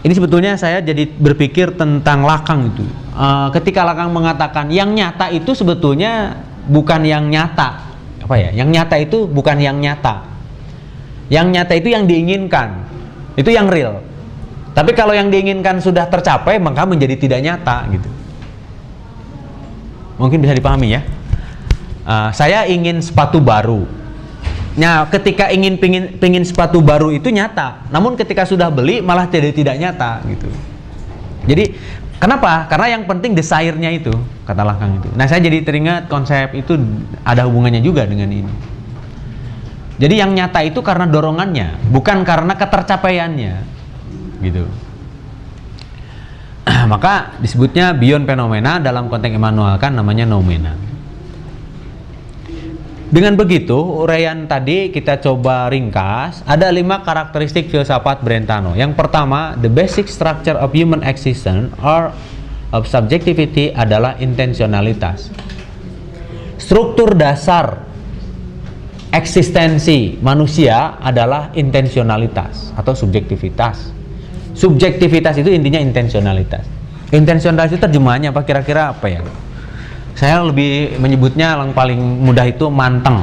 Ini sebetulnya saya jadi berpikir tentang Lacan itu. Ketika Lacan mengatakan yang nyata itu sebetulnya bukan yang nyata. Yang nyata itu bukan yang nyata. Yang nyata itu yang diinginkan, itu yang real. Tapi kalau yang diinginkan sudah tercapai, maka menjadi tidak nyata gitu. Mungkin bisa dipahami ya. Saya ingin sepatu baru. Nah, ketika pingin sepatu baru itu nyata. Namun ketika sudah beli malah jadi tidak nyata gitu. Jadi kenapa? Karena yang penting desire-nya itu, kata Lacan itu. Nah, saya jadi teringat konsep itu ada hubungannya juga dengan ini. Jadi yang nyata itu karena dorongannya, bukan karena ketercapaiannya, gitu. Maka disebutnya beyond fenomena, dalam konteks Immanuel Kant namanya noumena. Dengan begitu, uraian tadi kita coba ringkas. Ada 5 karakteristik filsafat Brentano. Yang pertama, the basic structure of human existence or of subjectivity adalah intensionalitas. Struktur dasar eksistensi manusia adalah intensionalitas atau subjektivitas. Subjektivitas itu intinya intensionalitas. Intensionalitas itu terjemahannya apa? Kira-kira apa ya? Saya lebih menyebutnya yang paling mudah itu manteng.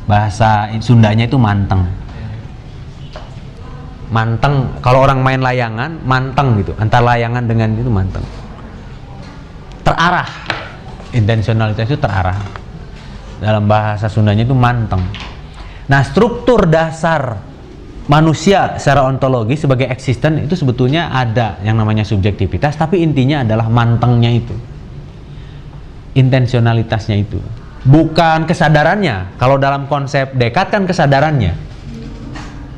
Bahasa Sundanya itu manteng. Manteng, kalau orang main layangan, manteng gitu. Antara layangan dengan itu manteng. Terarah. Intensionalitas itu terarah. Dalam bahasa Sundanya itu manteng. Nah, struktur dasar manusia secara ontologi sebagai eksisten itu sebetulnya ada yang namanya subjektivitas, tapi intinya adalah mantengnya itu, intensionalitasnya itu, bukan kesadarannya. Kalau dalam konsep Descartes kan kesadarannya.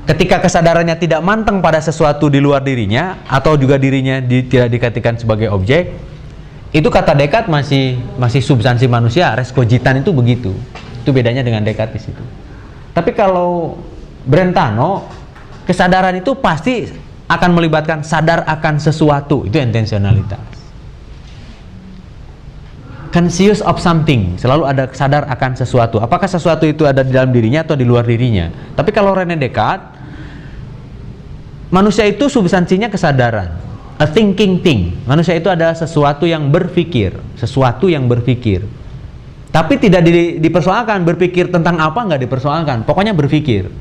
Ketika kesadarannya tidak manteng pada sesuatu di luar dirinya atau juga dirinya tidak dikatakan sebagai objek, itu kata Descartes masih substansi manusia, res cogitan itu begitu. Itu bedanya dengan Descartes di situ. Tapi kalau Brentano, kesadaran itu pasti akan melibatkan sadar akan sesuatu, itu intensionalitas. conscious of something, selalu ada sadar akan sesuatu. Apakah sesuatu itu ada di dalam dirinya atau di luar dirinya? Tapi kalau René Descartes, manusia itu substansinya kesadaran, a thinking thing. Manusia itu adalah sesuatu yang berpikir, sesuatu yang berpikir. Tapi tidak dipersoalkan, berpikir tentang apa nggak dipersoalkan, pokoknya berpikir.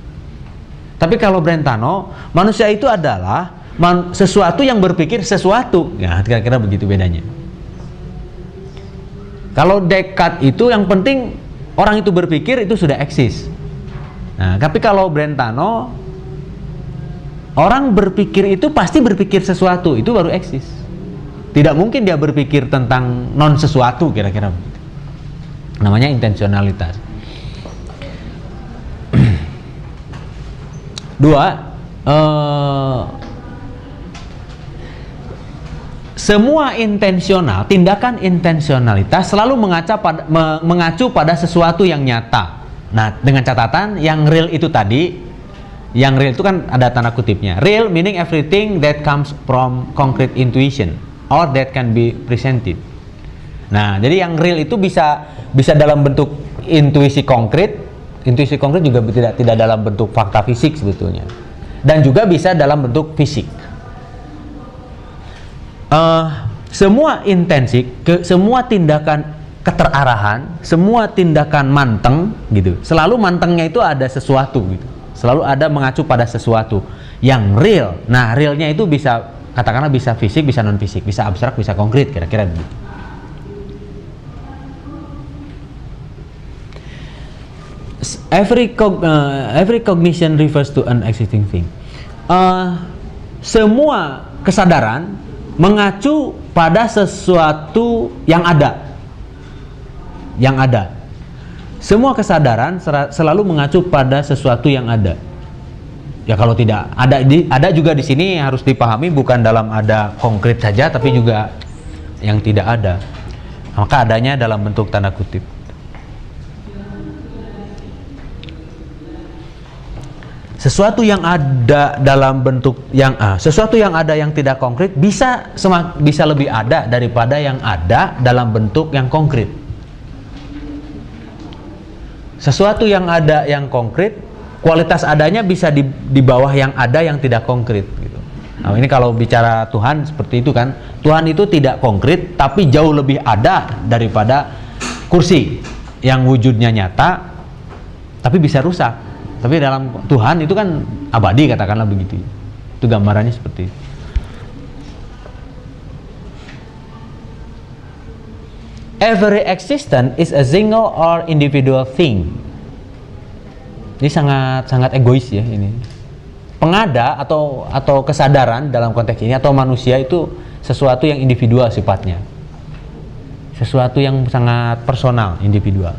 Tapi kalau Brentano, manusia itu adalah sesuatu yang berpikir sesuatu. Ya, kira-kira begitu bedanya. Kalau Descartes itu yang penting orang itu berpikir itu sudah eksis. Nah, tapi kalau Brentano, orang berpikir itu pasti berpikir sesuatu, itu baru eksis. Tidak mungkin dia berpikir tentang non sesuatu, kira-kira begitu. Namanya intensionalitas. Dua, semua intensional, tindakan intensionalitas selalu mengacu pada sesuatu yang nyata. Nah, dengan catatan yang real itu tadi, yang real itu kan ada tanda kutipnya. Real meaning everything that comes from concrete intuition or that can be presented. Nah, jadi yang real itu bisa dalam bentuk intuisi konkret. Intuisi konkret juga tidak dalam bentuk fakta fisik sebetulnya. Dan juga bisa dalam bentuk fisik. Semua intensi, semua tindakan keterarahan, semua tindakan manteng gitu. Selalu mantengnya itu ada sesuatu gitu. Selalu ada mengacu pada sesuatu yang real. Nah, realnya itu bisa, katakanlah bisa fisik, bisa non fisik, bisa abstrak, bisa konkret, kira-kira begitu. Every cognition refers to an existing thing. Semua kesadaran mengacu pada sesuatu yang ada. Yang ada. Semua kesadaran selalu mengacu pada sesuatu yang ada. Ya kalau tidak ada juga di sini harus dipahami bukan dalam ada konkret saja, tapi juga yang tidak ada. Maka adanya dalam bentuk tanda kutip. Sesuatu yang ada dalam bentuk yang sesuatu yang ada yang tidak konkret bisa lebih ada daripada yang ada dalam bentuk yang konkret. Sesuatu yang ada yang konkret, kualitas adanya bisa di bawah yang ada yang tidak konkret gitu. Nah, ini kalau bicara Tuhan seperti itu kan. Tuhan itu tidak konkret tapi jauh lebih ada daripada kursi yang wujudnya nyata tapi bisa rusak. Tapi dalam Tuhan itu kan abadi, katakanlah begitu. Itu gambarannya seperti itu. Every existence is a single or individual thing. Ini sangat egois ya ini. Pengada atau kesadaran dalam konteks ini atau manusia itu sesuatu yang individual sifatnya. Sesuatu yang sangat personal, individual.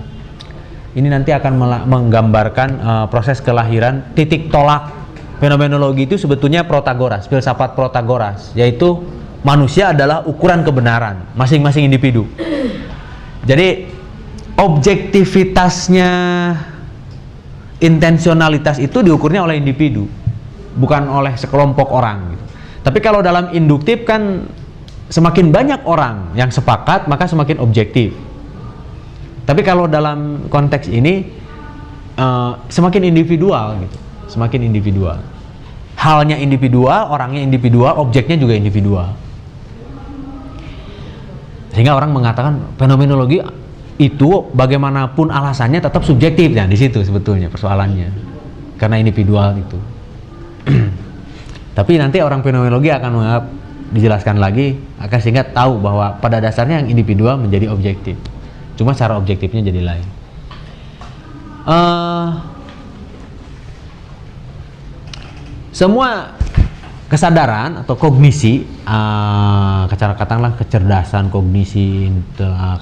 Ini nanti akan menggambarkan proses kelahiran titik tolak fenomenologi itu sebetulnya Protagoras, filsafat Protagoras, yaitu manusia adalah ukuran kebenaran masing-masing individu. Jadi objektivitasnya intensionalitas itu diukurnya oleh individu, bukan oleh sekelompok orang gitu. Tapi kalau dalam induktif kan semakin banyak orang yang sepakat maka semakin objektif. Tapi kalau dalam konteks ini semakin individual gitu, semakin individual. Halnya individual, orangnya individual, objeknya juga individual. Sehingga orang mengatakan fenomenologi itu bagaimanapun alasannya tetap subjektif. Nah, di situ sebetulnya persoalannya. Karena individual itu. Tapi nanti orang fenomenologi akan dijelaskan lagi, akan sehingga tahu bahwa pada dasarnya yang individual menjadi objektif. Cuma cara objektifnya jadi lain. Semua kesadaran atau kognisi, katakanlah kecerdasan, kognisi,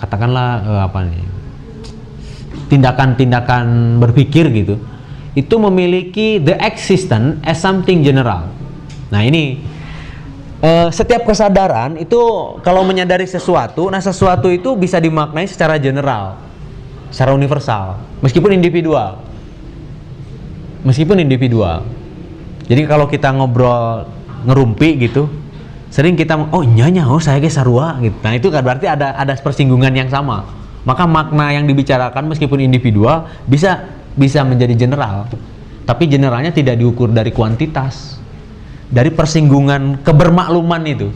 katakanlah tindakan-tindakan berpikir gitu, itu memiliki the existence as something general. Nah ini setiap kesadaran itu kalau menyadari sesuatu, nah sesuatu itu bisa dimaknai secara general, secara universal, meskipun individual. Jadi kalau kita ngobrol ngerumpi gitu, sering kita oh iya oh saya ge sarua gitu. Nah itu kan berarti ada persinggungan yang sama. Maka makna yang dibicarakan meskipun individual bisa menjadi general, tapi generalnya tidak diukur dari kuantitas, dari persinggungan kebermakluman itu.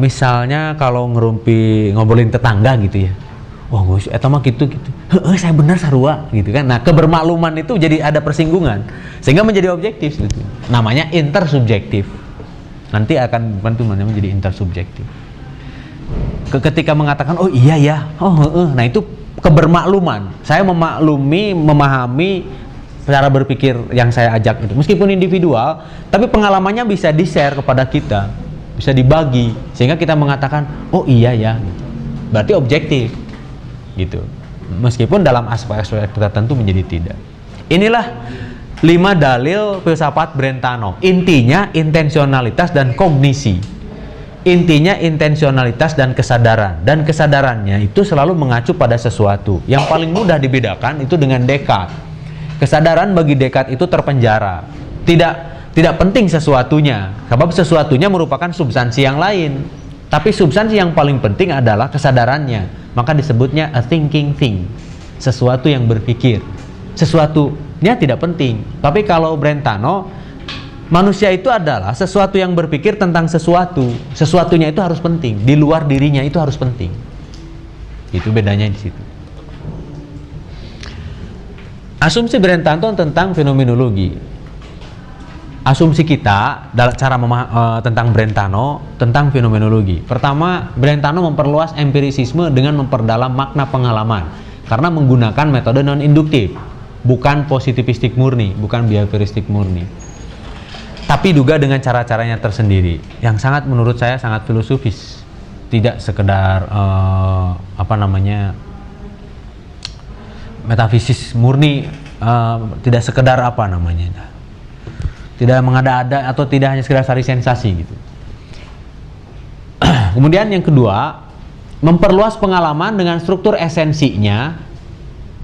Misalnya kalau ngobrolin tetangga gitu ya, wah gue eta mah gitu saya benar sarua gitu kan. Nah kebermakluman itu jadi ada persinggungan sehingga menjadi objektif gitu. Namanya intersubjektif, nanti akan menjadi intersubjektif. Ketika mengatakan oh iya ya nah itu kebermakluman, saya memahami cara berpikir yang saya ajak itu meskipun individual, tapi pengalamannya bisa di-share kepada kita, bisa dibagi sehingga kita mengatakan oh iya ya gitu. Berarti objektif gitu, meskipun dalam aspek-aspek tertentu menjadi tidak. Inilah 5 dalil filsafat Brentano. Intinya intensionalitas dan kognisi. Intinya intensionalitas dan kesadarannya itu selalu mengacu pada sesuatu. Yang paling mudah dibedakan itu dengan Descartes. Kesadaran bagi Descartes itu terpenjara, tidak penting sesuatunya, sebab sesuatunya merupakan substansi yang lain. Tapi substansi yang paling penting adalah kesadarannya, maka disebutnya a thinking thing, sesuatu yang berpikir. Sesuatunya tidak penting. Tapi kalau Brentano, manusia itu adalah sesuatu yang berpikir tentang sesuatunya itu harus penting, di luar dirinya itu harus penting. Itu bedanya di situ. Asumsi Brentano tentang fenomenologi. Asumsi kita dalam cara tentang Brentano tentang fenomenologi. Pertama, Brentano memperluas empirisisme dengan memperdalam makna pengalaman karena menggunakan metode non-induktif, bukan positivistik murni, bukan behavioristik murni, tapi juga dengan cara-caranya tersendiri yang sangat menurut saya sangat filosofis, tidak sekedar metafisis murni, tidak sekedar tidak mengada-ada atau tidak hanya sekedar cari sensasi gitu. Kemudian yang kedua, memperluas pengalaman dengan struktur esensinya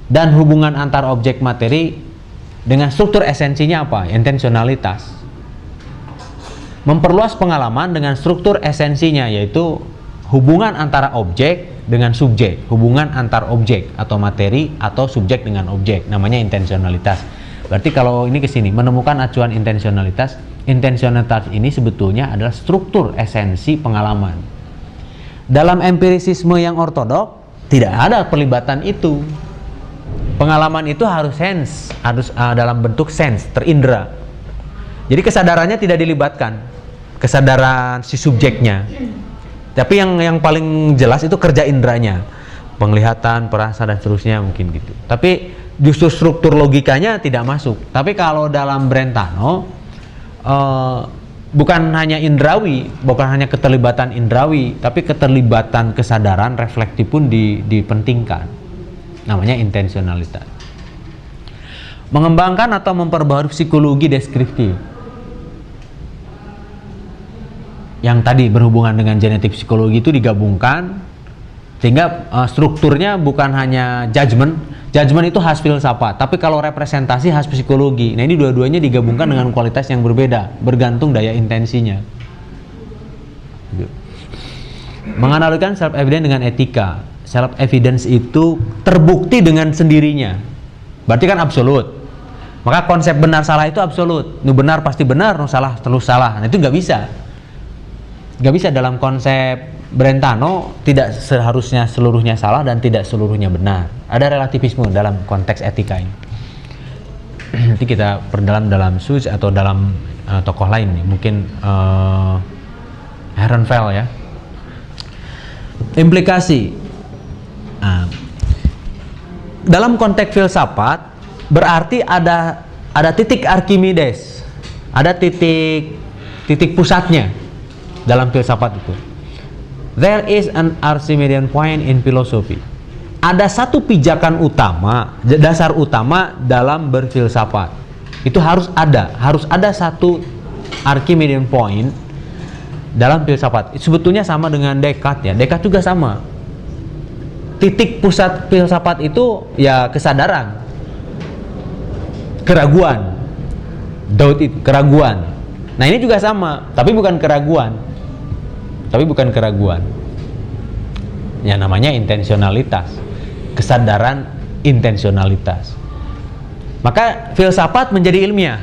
dan hubungan antar objek materi dengan struktur esensinya apa? Intensionalitas. Memperluas pengalaman dengan struktur esensinya, yaitu hubungan antara objek dengan subjek, hubungan antar objek atau materi atau subjek dengan objek, namanya intensionalitas. Berarti kalau ini ke sini menemukan acuan intensionalitas ini sebetulnya adalah struktur esensi pengalaman. Dalam empirisisme yang ortodok tidak ada pelibatan itu. Pengalaman itu harus sense, harus dalam bentuk sense, terindra. Jadi kesadarannya tidak dilibatkan, kesadaran si subjeknya. Tapi yang paling jelas itu kerja indranya, penglihatan, perasa dan seterusnya mungkin gitu. Tapi justru struktur logikanya tidak masuk. Tapi kalau dalam Brentano bukan hanya indrawi, bukan hanya keterlibatan indrawi, tapi keterlibatan kesadaran reflektif pun dipentingkan. Namanya intensionalitas. Mengembangkan atau memperbarui psikologi deskriptif. Yang tadi berhubungan dengan genetik psikologi itu digabungkan sehingga strukturnya bukan hanya judgment itu khas filsafat, tapi kalau representasi khas psikologi. Nah ini dua-duanya digabungkan dengan kualitas yang berbeda, bergantung daya intensinya. Menganalogikan self evidence dengan etika. Self evidence itu terbukti dengan sendirinya, berarti kan absolut. Maka konsep benar salah itu absolut. Nu benar pasti benar, nu salah terus salah. Nah itu nggak bisa dalam konsep Brentano. Tidak seharusnya seluruhnya salah dan tidak seluruhnya benar. Ada relativisme dalam konteks etika ini. Nanti kita perdalam dalam Suits atau dalam tokoh lain nih, mungkin Ehrenfeld ya. Implikasi. Dalam konteks filsafat berarti ada titik Archimedes, ada titik pusatnya dalam filsafat itu. There is an Archimedean point in philosophy. Ada satu pijakan utama, dasar utama dalam berfilsafat. Itu harus ada satu Archimedean point dalam filsafat. Sebetulnya sama dengan Descartes ya. Descartes juga sama. Titik pusat filsafat itu ya kesadaran, keraguan, doubt itu, keraguan. Nah ini juga sama, tapi bukan keraguan. Ya namanya intensionalitas, kesadaran intensionalitas. Maka filsafat menjadi ilmiah.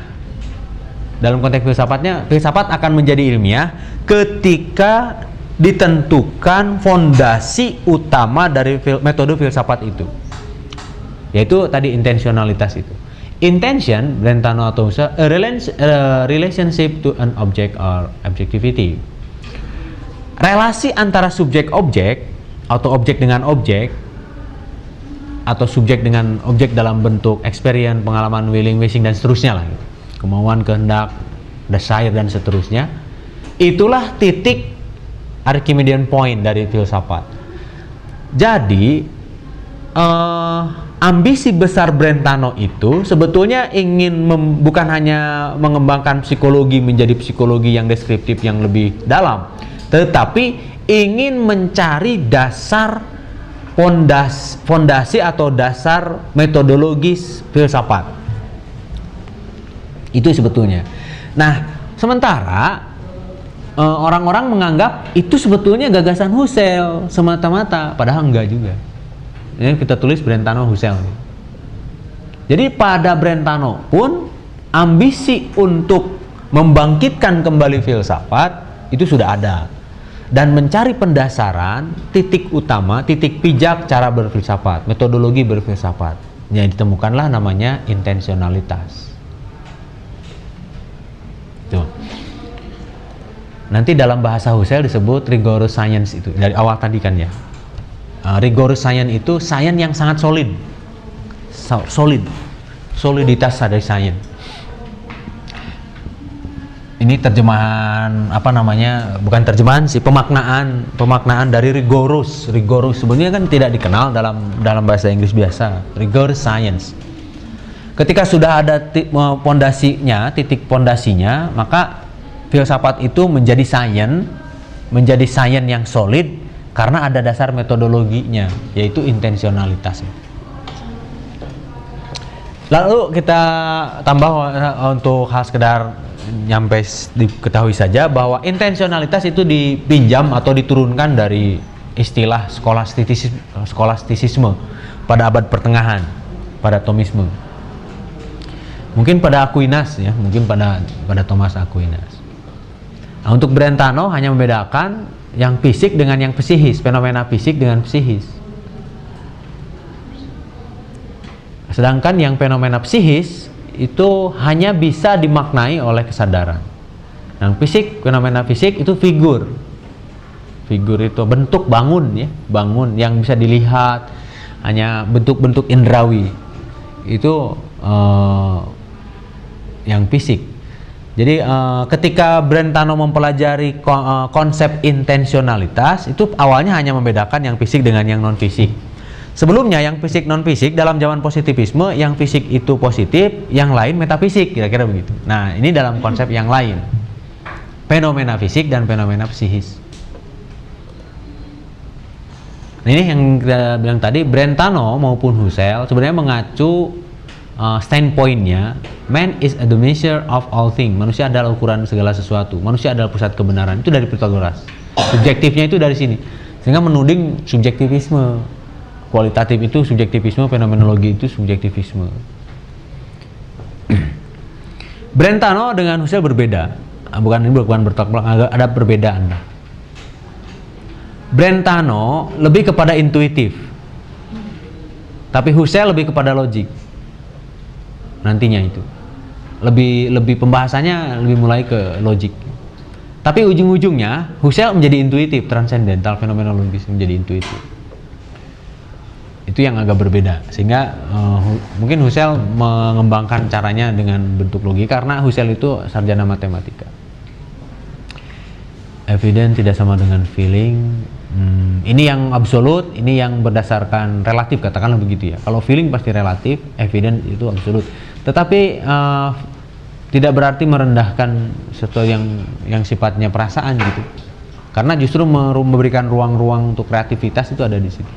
Dalam konteks filsafatnya, filsafat akan menjadi ilmiah ketika ditentukan fondasi utama dari metode filsafat itu, yaitu tadi intensionalitas itu. Intention, Brentano atau Husserl, a relationship to an object or objectivity. Relasi antara subjek-objek atau objek dengan objek, atau subjek dengan objek dalam bentuk experience, pengalaman, willing, wishing, dan seterusnya lah, kemauan, kehendak, desire, dan seterusnya. Itulah titik Archimedean point dari filsafat. Jadi ambisi besar Brentano itu sebetulnya ingin bukan hanya mengembangkan psikologi menjadi psikologi yang deskriptif yang lebih dalam, tetapi ingin mencari dasar fondasi atau dasar metodologis filsafat. Itu sebetulnya. Nah, sementara orang-orang menganggap itu sebetulnya gagasan Husserl semata-mata, padahal enggak juga. Ini kita tulis Brentano Husserl. Jadi pada Brentano pun ambisi untuk membangkitkan kembali filsafat itu sudah ada, dan mencari pendasaran, titik utama, titik pijak cara berfilsafat, metodologi berfilsafat. Yang ditemukanlah namanya intensionalitas. Tuh. Nanti dalam bahasa Husserl disebut rigorous science, itu dari awal tadi kan ya. Rigorous science itu science yang sangat solid. Soliditas dari science. Ini terjemahan apa namanya? Bukan terjemahan sih, pemaknaan dari rigorous. Rigorous sebenarnya kan tidak dikenal dalam bahasa Inggris biasa. Rigorous science. Ketika sudah ada titik pondasinya, maka filsafat itu menjadi sains yang solid karena ada dasar metodologinya, yaitu intensionalitas. Lalu kita tambah untuk hal sekedar nyampe diketahui saja bahwa intensionalitas itu dipinjam atau diturunkan dari istilah skolastisisme pada abad pertengahan, pada Thomisme. Mungkin pada Aquinas ya, mungkin pada Thomas Aquinas. Nah, untuk Brentano hanya membedakan yang fisik dengan yang psikis, fenomena fisik dengan psikis. Sedangkan yang fenomena psikis itu hanya bisa dimaknai oleh kesadaran. Yang fenomena fisik itu figur. Figur itu bentuk bangun yang bisa dilihat, hanya bentuk-bentuk indrawi. Itu yang fisik. Jadi ketika Brentano mempelajari konsep intensionalitas, itu awalnya hanya membedakan yang fisik dengan yang non fisik. Sebelumnya yang fisik non fisik dalam zaman positivisme, yang fisik itu positif, yang lain metafisik, kira-kira begitu. Nah, ini dalam konsep yang lain, fenomena fisik dan fenomena psikis. Nah, ini yang kita bilang tadi, Brentano maupun Husserl sebenarnya mengacu standpointnya, man is the measure of all things. Manusia adalah ukuran segala sesuatu. Manusia adalah pusat kebenaran. Itu dari Pythagoras. Subjektifnya itu dari sini, sehingga menuding subjektivisme. Kualitatif itu subjektivisme, fenomenologi itu subjektivisme. Brentano dengan Husserl berbeda. Bukan bertolak belakang, ada perbedaan. Brentano lebih kepada intuitif, tapi Husserl lebih kepada logik. Nantinya itu lebih pembahasannya lebih mulai ke logik. Tapi ujung-ujungnya Husserl menjadi intuitif, transendental, fenomenologis, menjadi intuitif. Itu yang agak berbeda, sehingga mungkin Husserl mengembangkan caranya dengan bentuk logika karena Husserl itu sarjana matematika. Evidence tidak sama dengan feeling. Ini yang absolut, ini yang berdasarkan relatif, katakanlah begitu ya. Kalau feeling pasti relatif, evidence itu absolut. Tetapi tidak berarti merendahkan sesuatu yang sifatnya perasaan gitu. Karena justru memberikan ruang-ruang untuk kreativitas itu ada di situ.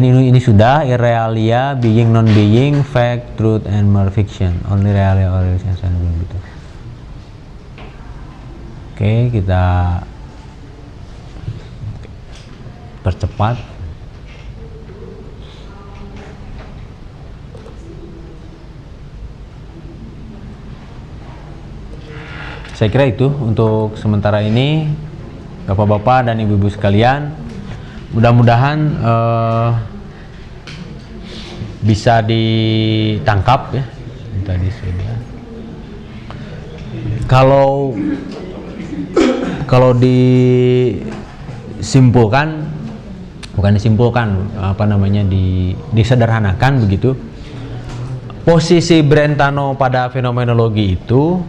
ini sudah irrealia, being non being, fact, truth, and mere fiction. Only realia or illusion gitu. Oke, kita percepat. Saya kira itu untuk sementara ini, Bapak-bapak dan Ibu-ibu sekalian. Mudah-mudahan bisa ditangkap ya. Tadi sudah. Kalau disimpulkan, bukan disimpulkan, disederhanakan begitu. Posisi Brentano pada fenomenologi itu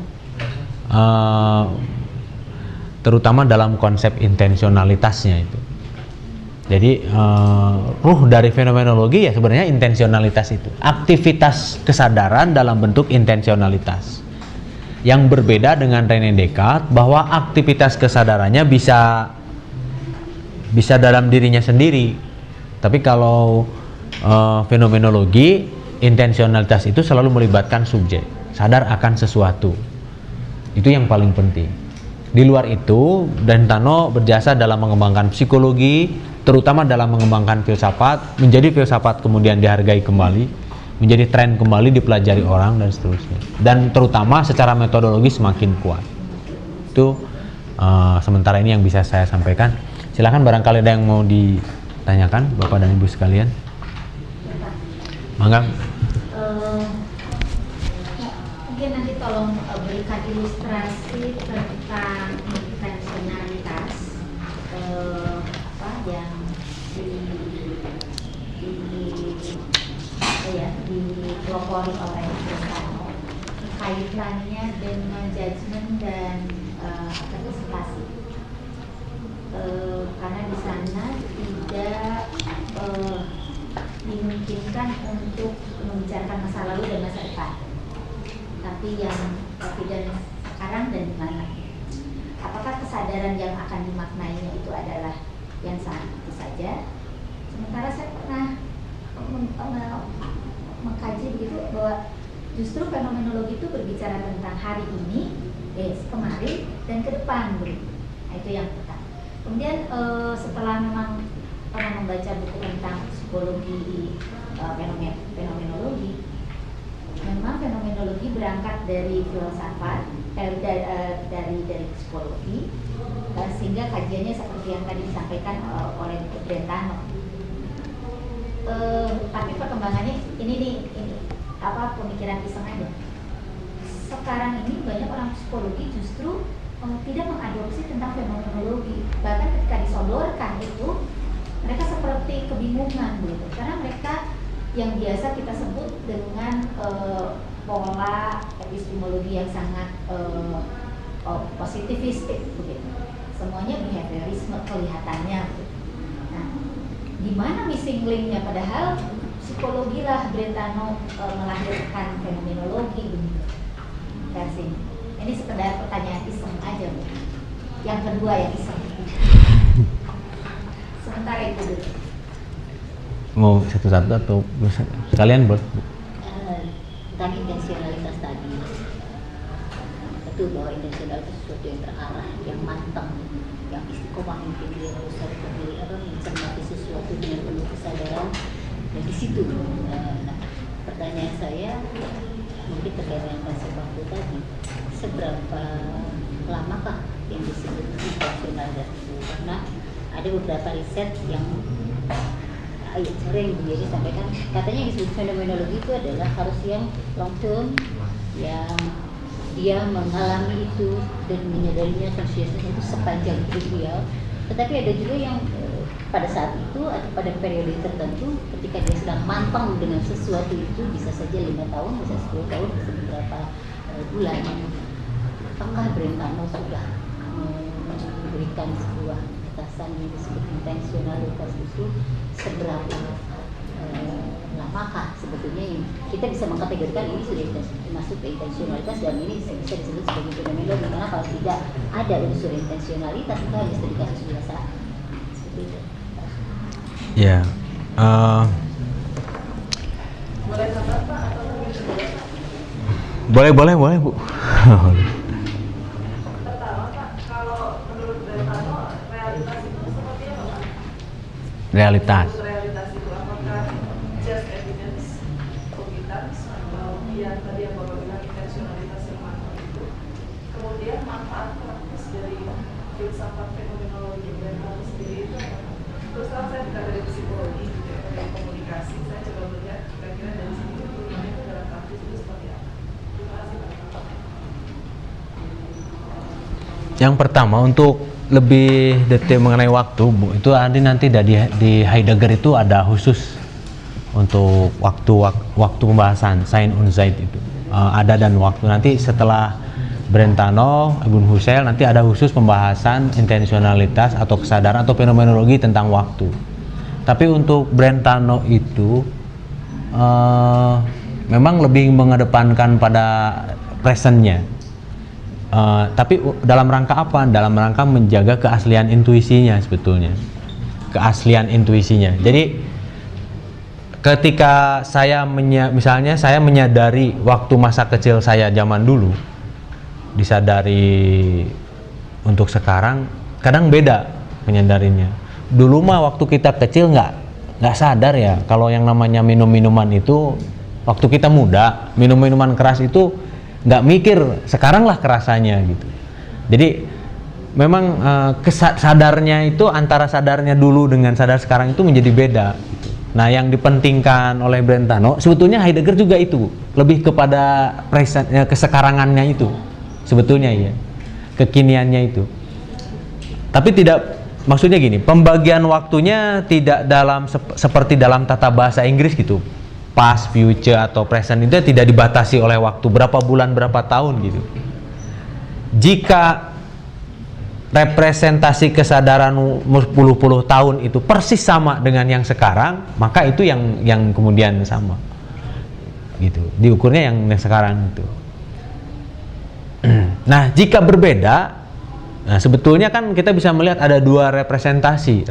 terutama dalam konsep intensionalitasnya itu. Jadi ruh dari fenomenologi ya sebenarnya intensionalitas itu, aktivitas kesadaran dalam bentuk intensionalitas. Yang berbeda dengan René Descartes bahwa aktivitas kesadarannya bisa dalam dirinya sendiri. Tapi kalau fenomenologi, intensionalitas itu selalu melibatkan subjek, sadar akan sesuatu. Itu yang paling penting. Di luar itu, Brentano berjasa dalam mengembangkan psikologi, terutama dalam mengembangkan filsafat, menjadi filsafat kemudian dihargai kembali, menjadi tren kembali dipelajari orang dan seterusnya. Dan terutama secara metodologi semakin kuat. Itu sementara ini yang bisa saya sampaikan. Silakan barangkali ada yang mau ditanyakan, Bapak dan Ibu sekalian. Mangga. Mungkin nanti tolong berikan ilustrasi tentang intensionalitas yang dipelopori oleh Brentano, kaitannya dengan judgment dan partisipasi. Karena di sana tidak dimungkinkan untuk membicarakan masa lalu dan masa depan, tapi dan sekarang dan di mana. Apakah kesadaran yang akan dimaknainya itu adalah yang saat itu saja? Sementara saya pernah mengkaji begitu bahwa justru fenomenologi itu berbicara tentang hari ini, kemarin dan ke depan begitu. Nah, itu yang pertama. Kemudian setelah memang pernah membaca buku tentang psikologi fenomenologi, memang fenomenologi berangkat dari filsafat, dari psikologi, sehingga kajiannya seperti yang tadi disampaikan oleh Brentano. Tapi perkembangannya ini pemikiran iseng aja. Sekarang ini banyak orang psikologi justru tidak mengadopsi tentang fenomenologi. Bahkan ketika disodorkan itu mereka seperti kebingungan begitu, karena mereka yang biasa kita sebut dengan pola epistemologi yang sangat positivistik begitu. Semuanya behaviorisme kelihatannya. Nah, di mana missing linknya? Padahal psikologi lah Brentano melahirkan fenomenologi begitu. Versi ini sekedar pertanyaan iseng aja, Bu. Yang kedua yang iseng. Sementara itu dulu. Mau satu-satu atau sekalian buat? Tentang intensionalitas tadi, betul bahwa intensionalitas sesuatu yang terarah, yang matang, yang istiqomah integri harus berdiri mencermati sesuatu dengan penuh kesadaran. Dan di situ, pertanyaan saya mungkin terkait dengan konsep waktu tadi, seberapa lamakah yang disebut intensionalitas itu? Karena ada beberapa riset yang sering jadi sampaikan, katanya yang disebut fenomenologi itu adalah harus yang long term, yang dia mengalami itu dan menyadarinya consciousness itu sepanjang hidup dia. Tetapi ada juga yang pada saat itu atau pada periode tertentu ketika dia sedang manteng dengan sesuatu itu, bisa saja 5 tahun, bisa 10 tahun, bisa beberapa bulan. Apakah Brentano sudah memberikan sebuah batasan yang disebut intensionalitas itu seberapa lamakah sebetulnya yang kita bisa mengkategorikan ini sudah masuk ke intensionalitas dan ini bisa disebut sebagai fenomena, karena kalau tidak ada unsur intensionalitas itu hanya studi kasus biasa seperti itu. Ya, Boleh Bu. Pertama Pak, kalau menurut Brentano realitas itu seperti apa Pak? Realitas. Realitas itu apakah just evidence, cogitans, atau yang tadi yang Bapak bilang intensionalitas yang matang itu, kemudian manfaat praktis dari filsafat fenomenologi Brentano sendiri itu apa? Terus terang saya bukan dari psikologi, dari komunikasi, saya coba melihat kira-kira dari sini tujuannya itu dalam praktis itu seperti apa? Terima kasih Pak. Yang pertama, untuk lebih detail mengenai waktu, Bu, itu nanti di Heidegger itu ada khusus untuk waktu pembahasan Sein und Zeit itu. Ada dan waktu. Nanti setelah Brentano, Ibn Husserl, nanti ada khusus pembahasan intensionalitas atau kesadaran atau fenomenologi tentang waktu. Tapi untuk Brentano itu memang lebih mengedepankan pada presentnya. Tapi dalam rangka apa? Dalam rangka menjaga keaslian intuisinya sebetulnya. Keaslian intuisinya. Jadi ketika misalnya saya menyadari waktu masa kecil saya zaman dulu, disadari untuk sekarang, kadang beda menyadarinya. Dulu mah waktu kita kecil nggak sadar ya kalau yang namanya minum-minuman itu waktu kita muda, minum-minuman keras itu nggak mikir, sekarang lah kerasanya gitu. Jadi memang sadarnya itu antara sadarnya dulu dengan sadar sekarang itu menjadi beda gitu. Nah, yang dipentingkan oleh Brentano sebetulnya Heidegger juga itu lebih kepada kesekarangannya itu sebetulnya ya, kekiniannya itu. Tapi tidak, maksudnya gini, pembagian waktunya tidak seperti dalam tata bahasa Inggris gitu. Past, future, atau present itu tidak dibatasi oleh waktu berapa bulan, berapa tahun gitu. Jika representasi kesadaran puluh tahun itu persis sama dengan yang sekarang, maka itu yang kemudian sama gitu. Diukurnya yang sekarang itu. Nah, jika berbeda, nah sebetulnya kan kita bisa melihat ada dua representasi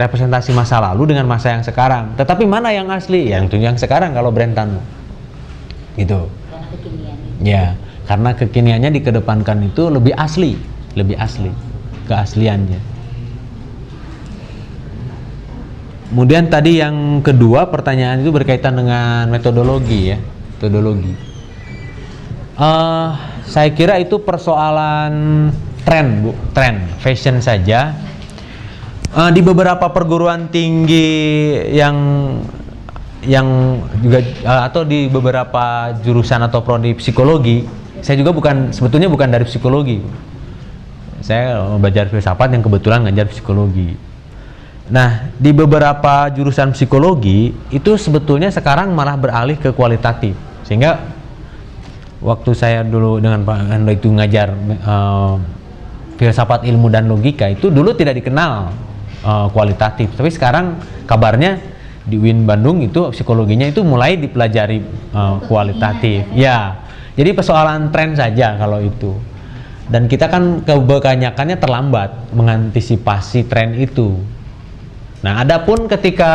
masa lalu dengan masa yang sekarang. Tetapi mana yang asli? Yang sekarang kalau Brentano. Gitu. Karena kekiniannya. Ya, karena kekiniannya dikedepankan itu lebih asli keasliannya. Kemudian tadi yang kedua pertanyaan itu berkaitan dengan metodologi ya, metodologi. Saya kira itu persoalan tren, Bu, tren fashion saja. Di beberapa perguruan tinggi yang juga atau di beberapa jurusan atau prodi psikologi, saya juga sebetulnya bukan dari psikologi. Saya belajar filsafat yang kebetulan ngajar psikologi. Nah, di beberapa jurusan psikologi itu sebetulnya sekarang malah beralih ke kualitatif. Sehingga waktu saya dulu dengan Pak Ando itu ngajar filsafat ilmu dan logika itu dulu tidak dikenal kualitatif, tapi sekarang kabarnya di UIN Bandung itu psikologinya itu mulai dipelajari kualitatif. Ya, jadi persoalan tren saja kalau itu. Dan kita kan kebanyakannya terlambat mengantisipasi tren itu. Nah, adapun ketika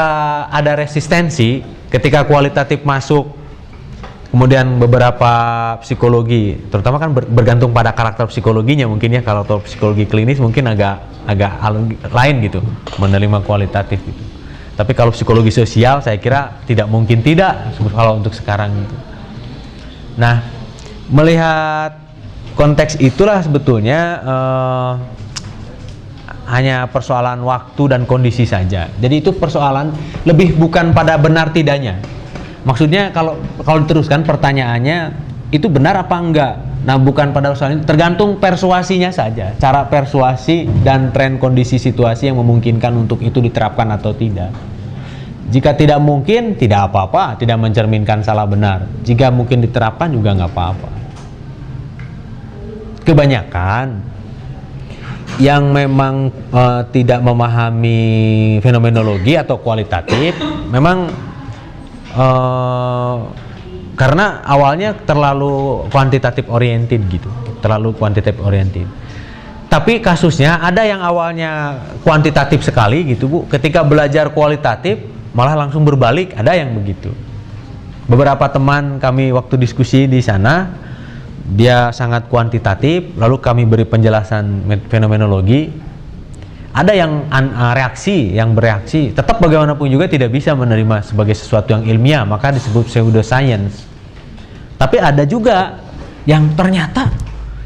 ada resistensi, ketika kualitatif masuk, kemudian beberapa psikologi, terutama kan bergantung pada karakter psikologinya mungkin ya. Kalau psikologi klinis mungkin agak lain gitu, menerima kualitatif gitu. Tapi kalau psikologi sosial saya kira tidak mungkin tidak kalau untuk sekarang gitu. Nah, melihat konteks itulah sebetulnya hanya persoalan waktu dan kondisi saja. Jadi itu persoalan lebih bukan pada benar tidaknya. Maksudnya kalau diteruskan pertanyaannya itu benar apa enggak? Nah, bukan pada soal ini, tergantung persuasinya saja. Cara persuasi dan tren kondisi situasi yang memungkinkan untuk itu diterapkan atau tidak. Jika tidak mungkin, tidak apa-apa, tidak mencerminkan salah benar. Jika mungkin diterapkan juga nggak apa-apa. Kebanyakan yang memang tidak memahami fenomenologi atau kualitatif memang karena awalnya terlalu kuantitatif oriented gitu, terlalu kuantitatif oriented. Tapi kasusnya ada yang awalnya kuantitatif sekali gitu, Bu. Ketika belajar kualitatif malah langsung berbalik, ada yang begitu. Beberapa teman kami waktu diskusi di sana, dia sangat kuantitatif, lalu kami beri penjelasan fenomenologi. Ada yang reaksi, yang bereaksi, tetap bagaimanapun juga tidak bisa menerima sebagai sesuatu yang ilmiah, maka disebut pseudoscience. Tapi ada juga yang ternyata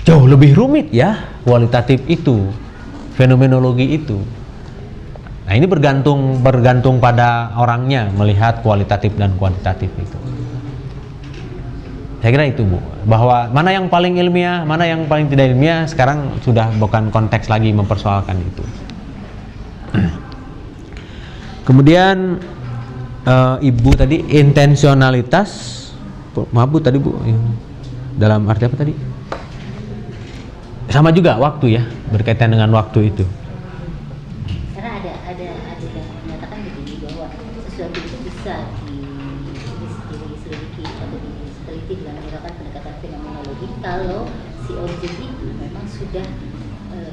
jauh lebih rumit ya, kualitatif itu, fenomenologi itu. Nah, ini bergantung pada orangnya melihat kualitatif dan kuantitatif itu. Saya kira itu, Bu, bahwa mana yang paling ilmiah, mana yang paling tidak ilmiah sekarang sudah bukan konteks lagi mempersoalkan itu. Kemudian Ibu tadi intensionalitas, maaf Bu tadi Bu, dalam arti apa tadi? Sama juga waktu ya, berkaitan dengan waktu itu. Karena ada yang menyatakan begini bahwa sesuatu itu bisa diselidiki atau diteliti dengan menggunakan pendekatan fenomenologi kalau si objek itu memang sudah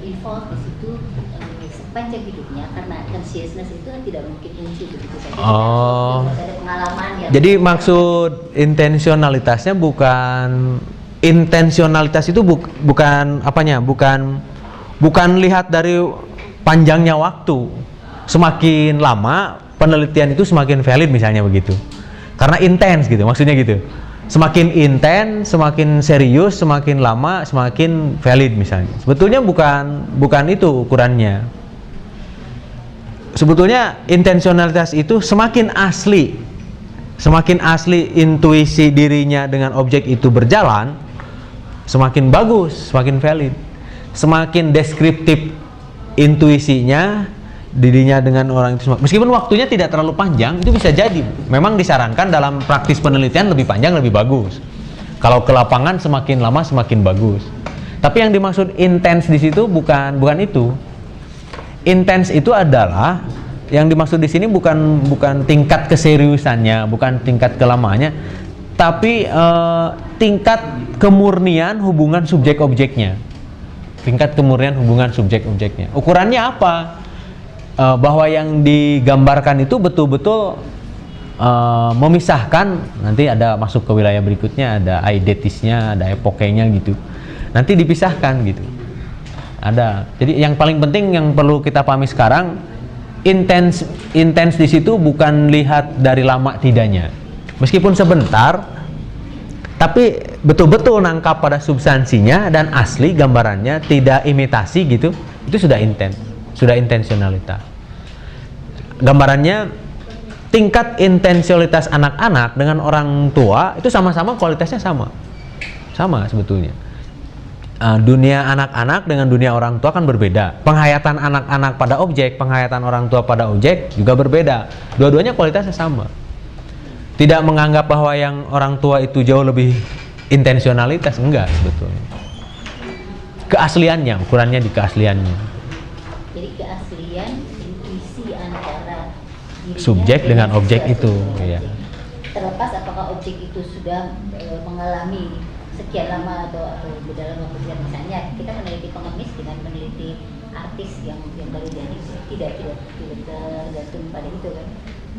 involved di situ sepanjang hidupnya, karena consciousness itu tidak mungkin muncul begitu saja. Oh. Ada pengalaman ya. Jadi maksud intensionalitasnya intensionalitas itu bukan apanya, bukan lihat dari panjangnya waktu. Semakin lama penelitian itu semakin valid misalnya begitu. Karena intens gitu, maksudnya gitu. Semakin intens, semakin serius, semakin lama, semakin valid misalnya. Sebetulnya bukan itu ukurannya. Sebetulnya intensionalitas itu semakin asli intuisi dirinya dengan objek itu berjalan, semakin bagus, semakin valid. Semakin deskriptif intuisinya dirinya dengan orang itu, meskipun waktunya tidak terlalu panjang, itu bisa jadi. Memang disarankan dalam praktis penelitian lebih panjang lebih bagus. Kalau ke lapangan semakin lama semakin bagus. Tapi yang dimaksud intens di situ bukan itu. Intens itu adalah yang dimaksud di sini bukan tingkat keseriusannya, bukan tingkat kelamaannya, tapi tingkat kemurnian hubungan subjek objeknya. Tingkat kemurnian hubungan subjek objeknya. Ukurannya apa? Bahwa yang digambarkan itu betul-betul memisahkan, nanti ada masuk ke wilayah berikutnya, ada eidetisnya, ada epokenya gitu. Nanti dipisahkan gitu. Ada. Jadi yang paling penting yang perlu kita pahami sekarang, intens di situ bukan lihat dari lama tidaknya. Meskipun sebentar, tapi betul-betul nangkap pada substansinya dan asli gambarannya, tidak imitasi gitu. Itu sudah intens, sudah intensionalitas. Gambarannya tingkat intensialitas anak-anak dengan orang tua itu sama-sama kualitasnya sama sebetulnya. Dunia anak-anak dengan dunia orang tua kan berbeda. Penghayatan anak-anak pada objek, penghayatan orang tua pada objek juga berbeda. Dua-duanya kualitasnya sama. Tidak menganggap bahwa yang orang tua itu jauh lebih intensionalitas, enggak sebetulnya. Keasliannya, ukurannya di keasliannya. Jadi keaslian intuisi antara Subjek dengan objek itu, ya. Terlepas apakah objek itu sudah mengalami sekian lama atau dalam waktu sekian, misalnya kita meneliti pengemis dengan meneliti artis yang baru jadi, tidak tergantung pada itu kan.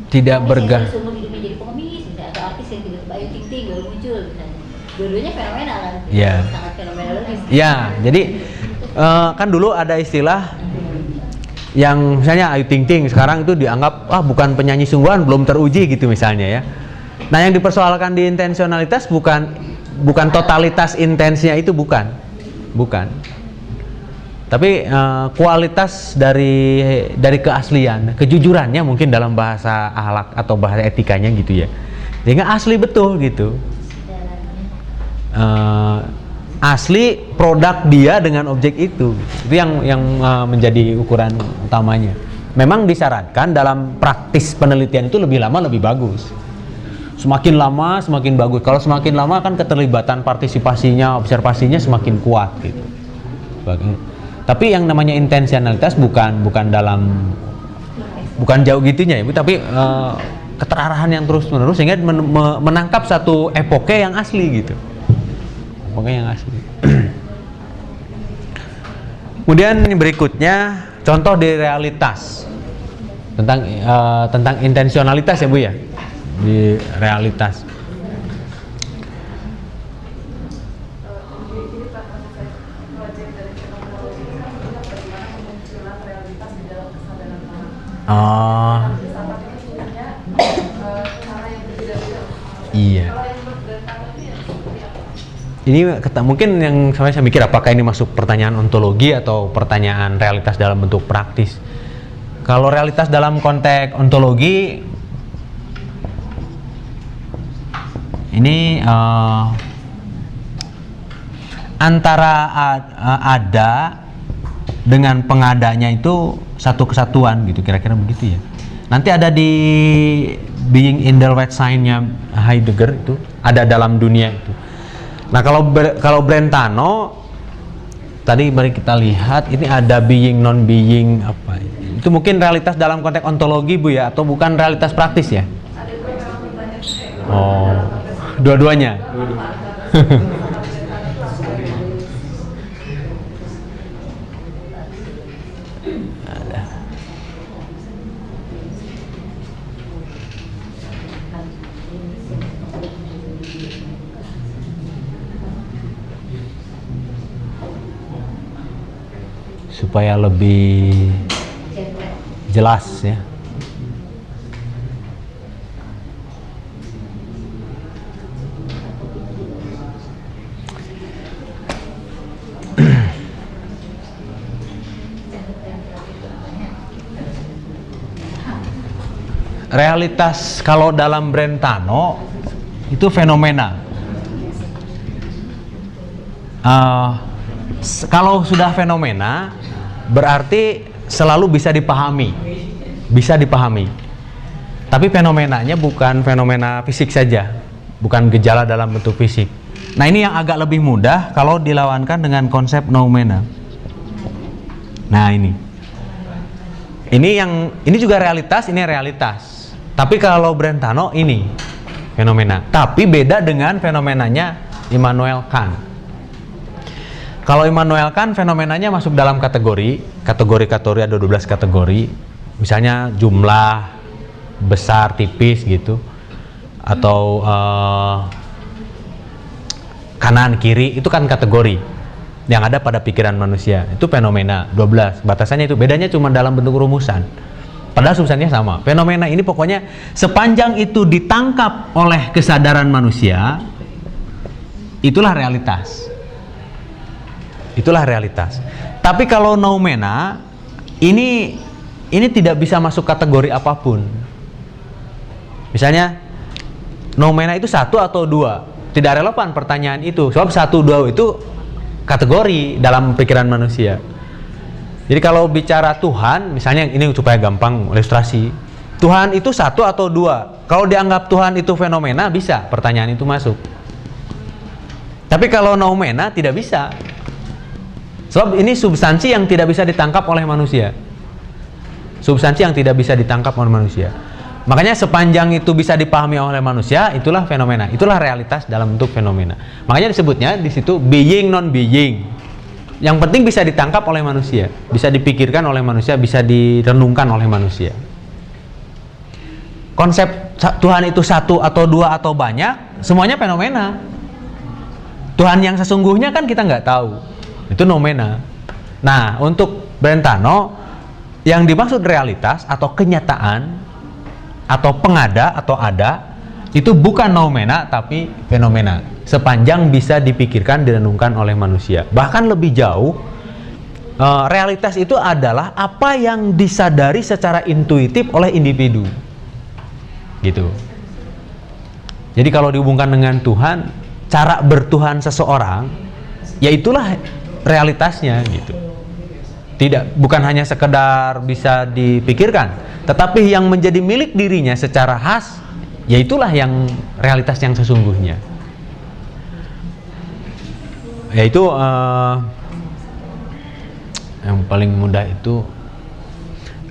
Tidak bergantung. Seumur hidupnya jadi pengemis, misalnya, atau artis yang tiba-tiba Ayu Ting Ting baru muncul misalnya. Dua-duanya fenomenal kan, Ya. sangat fenomenalogis. Ya, jadi kan dulu ada istilah yang misalnya Ayu Ting Ting sekarang itu dianggap bukan penyanyi sungguhan, belum teruji gitu misalnya ya. Nah, yang dipersoalkan di intensionalitas bukan totalitas intensnya itu, bukan. Tapi kualitas dari keaslian, kejujurannya mungkin dalam bahasa akhlak atau bahasa etikanya gitu ya. Sehingga asli betul gitu. Asli produk dia dengan objek itu yang menjadi ukuran utamanya. Memang disarankan dalam praktis penelitian itu lebih lama lebih bagus. Semakin lama semakin bagus. Kalau semakin lama kan keterlibatan partisipasinya, observasinya semakin kuat gitu. Tapi yang namanya intensionalitas bukan jauh gitunya ya, tapi keterarahan yang terus-menerus sehingga menangkap satu epoke yang asli gitu. Pokoknya yang asli. Kemudian berikutnya contoh di realitas. tentang intensionalitas ya Bu ya, di realitas. Ini Pak, maksud saya proyek dari fenomenologi ini kan adalah bagaimana kemunculan realitas di dalam kesadaran orang. Oh, Filsafat ini punya cara yang berbeda-beda. iya. Kalau yang bertentangan itu yang seperti apa? Ini mungkin yang saya mikir apakah ini masuk pertanyaan ontologi atau pertanyaan realitas dalam bentuk praktis. Kalau realitas dalam konteks ontologi ini antara ada dengan pengadanya itu satu kesatuan gitu, kira-kira begitu ya. Nanti ada di Being in the Right Sign-nya Heidegger itu ada dalam dunia itu. Nah kalau Brentano tadi mari kita lihat ini ada being non being apa itu mungkin realitas dalam konteks ontologi Bu ya, atau bukan realitas praktis ya? Ada beberapa pertanyaan Oh, dua-duanya. Supaya lebih jelas ya. Realitas kalau dalam Brentano itu fenomena. Kalau sudah fenomena berarti selalu bisa dipahami, Tapi fenomenanya bukan fenomena fisik saja, bukan gejala dalam bentuk fisik. Nah ini yang agak lebih mudah kalau dilawankan dengan konsep noumena. Nah ini juga realitas, ini realitas. Tapi kalau Brentano ini fenomena, tapi beda dengan fenomenanya Immanuel Kant. Kalau Immanuel Kant fenomenanya masuk dalam kategori ada 12 kategori. Misalnya jumlah, besar, tipis gitu. Atau kanan, kiri, itu kan kategori yang ada pada pikiran manusia. Itu fenomena 12. Batasannya itu bedanya cuma dalam bentuk rumusan. Padahal substansinya sama. Fenomena ini pokoknya sepanjang itu ditangkap oleh kesadaran manusia, itulah realitas. Itulah realitas. Tapi kalau noumena ini tidak bisa masuk kategori apapun. Misalnya noumena itu 1 atau 2. Tidak relevan pertanyaan itu. Sebab 1, 2 itu kategori dalam pikiran manusia. Jadi kalau bicara Tuhan, misalnya ini supaya gampang ilustrasi. Tuhan itu 1 atau 2. Kalau dianggap Tuhan itu fenomena, bisa pertanyaan itu masuk. Tapi kalau noumena tidak bisa. Sebab ini substansi yang tidak bisa ditangkap oleh manusia. Substansi yang tidak bisa ditangkap oleh manusia. Makanya sepanjang itu bisa dipahami oleh manusia, itulah fenomena. Itulah realitas dalam bentuk fenomena. Makanya disebutnya di situ being non being. Yang penting bisa ditangkap oleh manusia, bisa dipikirkan oleh manusia, bisa direnungkan oleh manusia. Konsep Tuhan itu 1 atau 2 atau banyak, semuanya fenomena. Tuhan yang sesungguhnya kan kita nggak tahu. Itu noumena. Nah, untuk Brentano, yang dimaksud realitas atau kenyataan atau pengada atau ada itu bukan noumena tapi fenomena. Sepanjang bisa dipikirkan, direnungkan oleh manusia. Bahkan lebih jauh, realitas itu adalah apa yang disadari secara intuitif oleh individu. Gitu. Jadi kalau dihubungkan dengan Tuhan, cara bertuhan seseorang, ya itulah realitasnya gitu. Bukan hanya sekedar bisa dipikirkan, tetapi yang menjadi milik dirinya secara khas, ya itulah yang realitas yang sesungguhnya. Yaitu yang paling mudah itu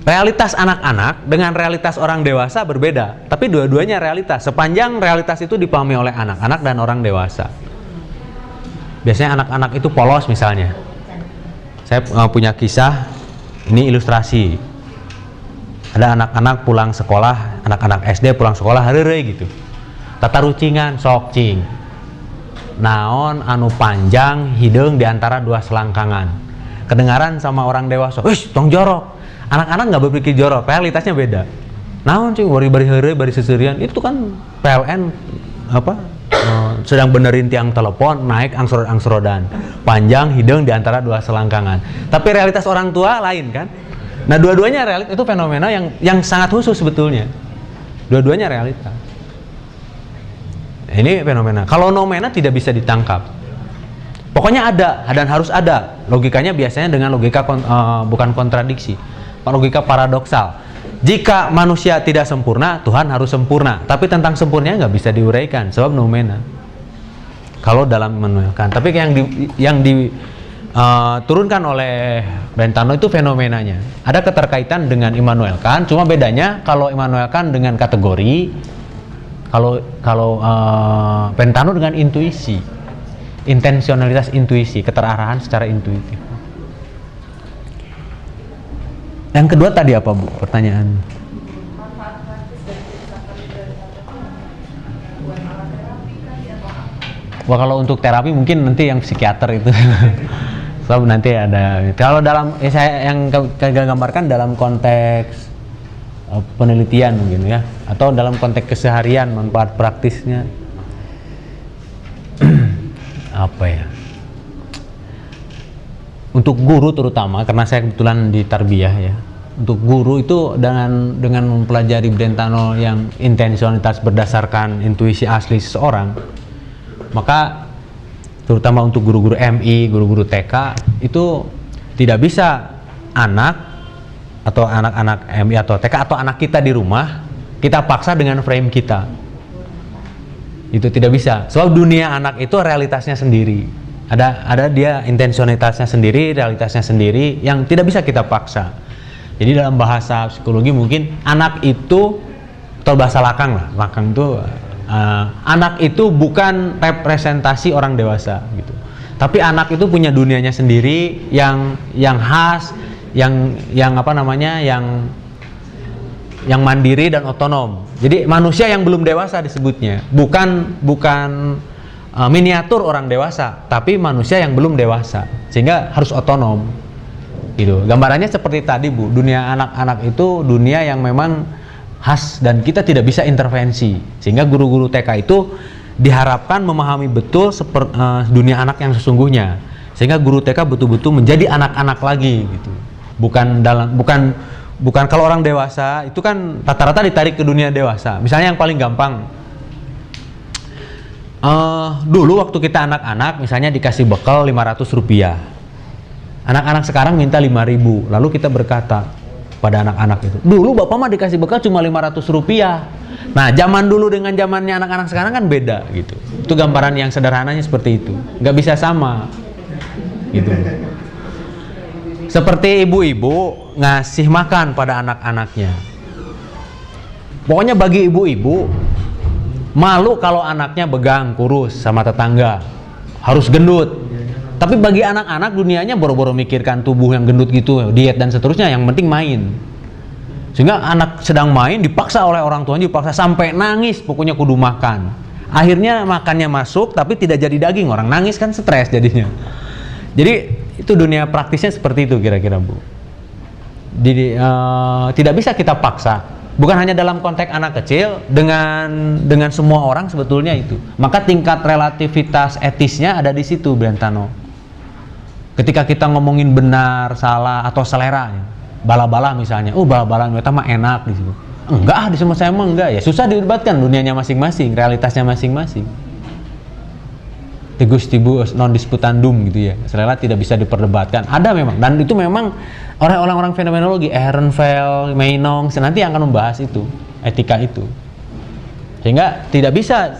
realitas anak-anak dengan realitas orang dewasa berbeda, tapi dua-duanya realitas. Sepanjang realitas itu dipahami oleh anak-anak dan orang dewasa. Biasanya anak-anak itu polos misalnya. Saya punya kisah, ini ilustrasi. Ada anak-anak pulang sekolah, anak-anak SD pulang sekolah hari gitu. Tata rucingan sok cing. Naon anu panjang hideung di antara dua selangkangan. Kedengaran sama orang dewasa, "Wis, tong jorok." Anak-anak nggak berpikir jorok, realitasnya beda. Naon cing bari heureuy bari seserian, itu kan PLN sedang benerin tiang telepon, naik angsrodan. Panjang hideung di antara dua selangkangan. Tapi realitas orang tua lain kan? Nah, dua-duanya realita, itu fenomena yang sangat khusus sebetulnya. Dua-duanya realita. Ini fenomena. Kalau nomena tidak bisa ditangkap. Pokoknya ada dan harus ada. Logikanya biasanya dengan logika bukan kontradiksi, logika paradoksal. Jika manusia tidak sempurna, Tuhan harus sempurna. Tapi tentang sempurnanya nggak bisa diuraikan, sebab nomena. Kalau dalam manuelkan. Tapi yang diturunkan oleh Brentano itu fenomenanya. Ada keterkaitan dengan Immanuel Kant, cuma bedanya kalau Immanuel Kant dengan kategori, kalau Brentano dengan intuisi, intensionalitas intuisi, keterarahan secara intuitif. Yang kedua tadi apa, Bu? Pertanyaan. Manfaat praktis dari filsafat Brentano buat alat terapi kan atau apa? Wah, kalau untuk terapi mungkin nanti yang psikiater itu. So, nanti ada. Kalau dalam saya yang gambarkan dalam konteks penelitian mungkin ya, atau dalam konteks keseharian manfaat praktisnya apa ya? Untuk guru terutama, karena saya kebetulan di tarbiyah ya. Untuk guru itu dengan mempelajari Brentano yang intensionalitas berdasarkan intuisi asli seseorang, maka terutama untuk guru-guru MI, guru-guru TK itu tidak bisa anak atau anak-anak MI atau TK atau anak kita di rumah kita paksa dengan frame kita. Itu tidak bisa. Sebab dunia anak itu realitasnya sendiri. Ada dia intensionalitasnya sendiri, realitasnya sendiri yang tidak bisa kita paksa. Jadi dalam bahasa psikologi mungkin anak itu, atau bahasa Lakang lah, Lakang itu anak itu bukan representasi orang dewasa gitu. Tapi anak itu punya dunianya sendiri yang khas, yang mandiri dan otonom. Jadi manusia yang belum dewasa disebutnya, bukan miniatur orang dewasa, tapi manusia yang belum dewasa, sehingga harus otonom gitu. Gambarannya seperti tadi, Bu, dunia anak-anak itu dunia yang memang khas dan kita tidak bisa intervensi, sehingga guru-guru TK itu diharapkan memahami betul dunia anak yang sesungguhnya, sehingga guru TK betul-betul menjadi anak-anak lagi gitu. Bukan kalau orang dewasa itu kan rata-rata ditarik ke dunia dewasa. Misalnya yang paling gampang, dulu waktu kita anak-anak misalnya dikasih bekal 500 rupiah, anak-anak sekarang minta 5.000, lalu kita berkata pada anak-anak itu, dulu bapak mah dikasih bekal cuma 500 rupiah. Nah, zaman dulu dengan zamannya anak-anak sekarang kan beda gitu. Itu gambaran yang sederhananya seperti itu, nggak bisa sama gitu. Seperti ibu-ibu ngasih makan pada anak-anaknya, pokoknya bagi ibu-ibu malu kalau anaknya begang kurus sama tetangga, harus gendut. Tapi bagi anak-anak dunianya boro-boro mikirkan tubuh yang gendut gitu, diet dan seterusnya, yang penting main. Sehingga anak sedang main dipaksa oleh orang tuanya, dipaksa sampai nangis, pokoknya kudu makan. Akhirnya makannya masuk tapi tidak jadi daging, orang nangis kan stres jadinya. Jadi itu dunia praktisnya seperti itu kira-kira, Bu. Jadi tidak bisa kita paksa. Bukan hanya dalam konteks anak kecil, dengan semua orang sebetulnya itu. Maka tingkat relativitas etisnya ada di situ Brentano. Ketika kita ngomongin benar, salah atau selera, bala-bala misalnya, bala-bala itu mah enak di situ. Enggak, di semua saya mah enggak ya. Susah didebatkan, dunianya masing-masing, realitasnya masing-masing. Gustibus non disputandum gitu ya. Selera tidak bisa diperdebatkan. Ada memang, dan itu memang orang-orang fenomenologi, Ehrenfeld, Meinong, nanti yang akan membahas itu, etika itu. Sehingga tidak bisa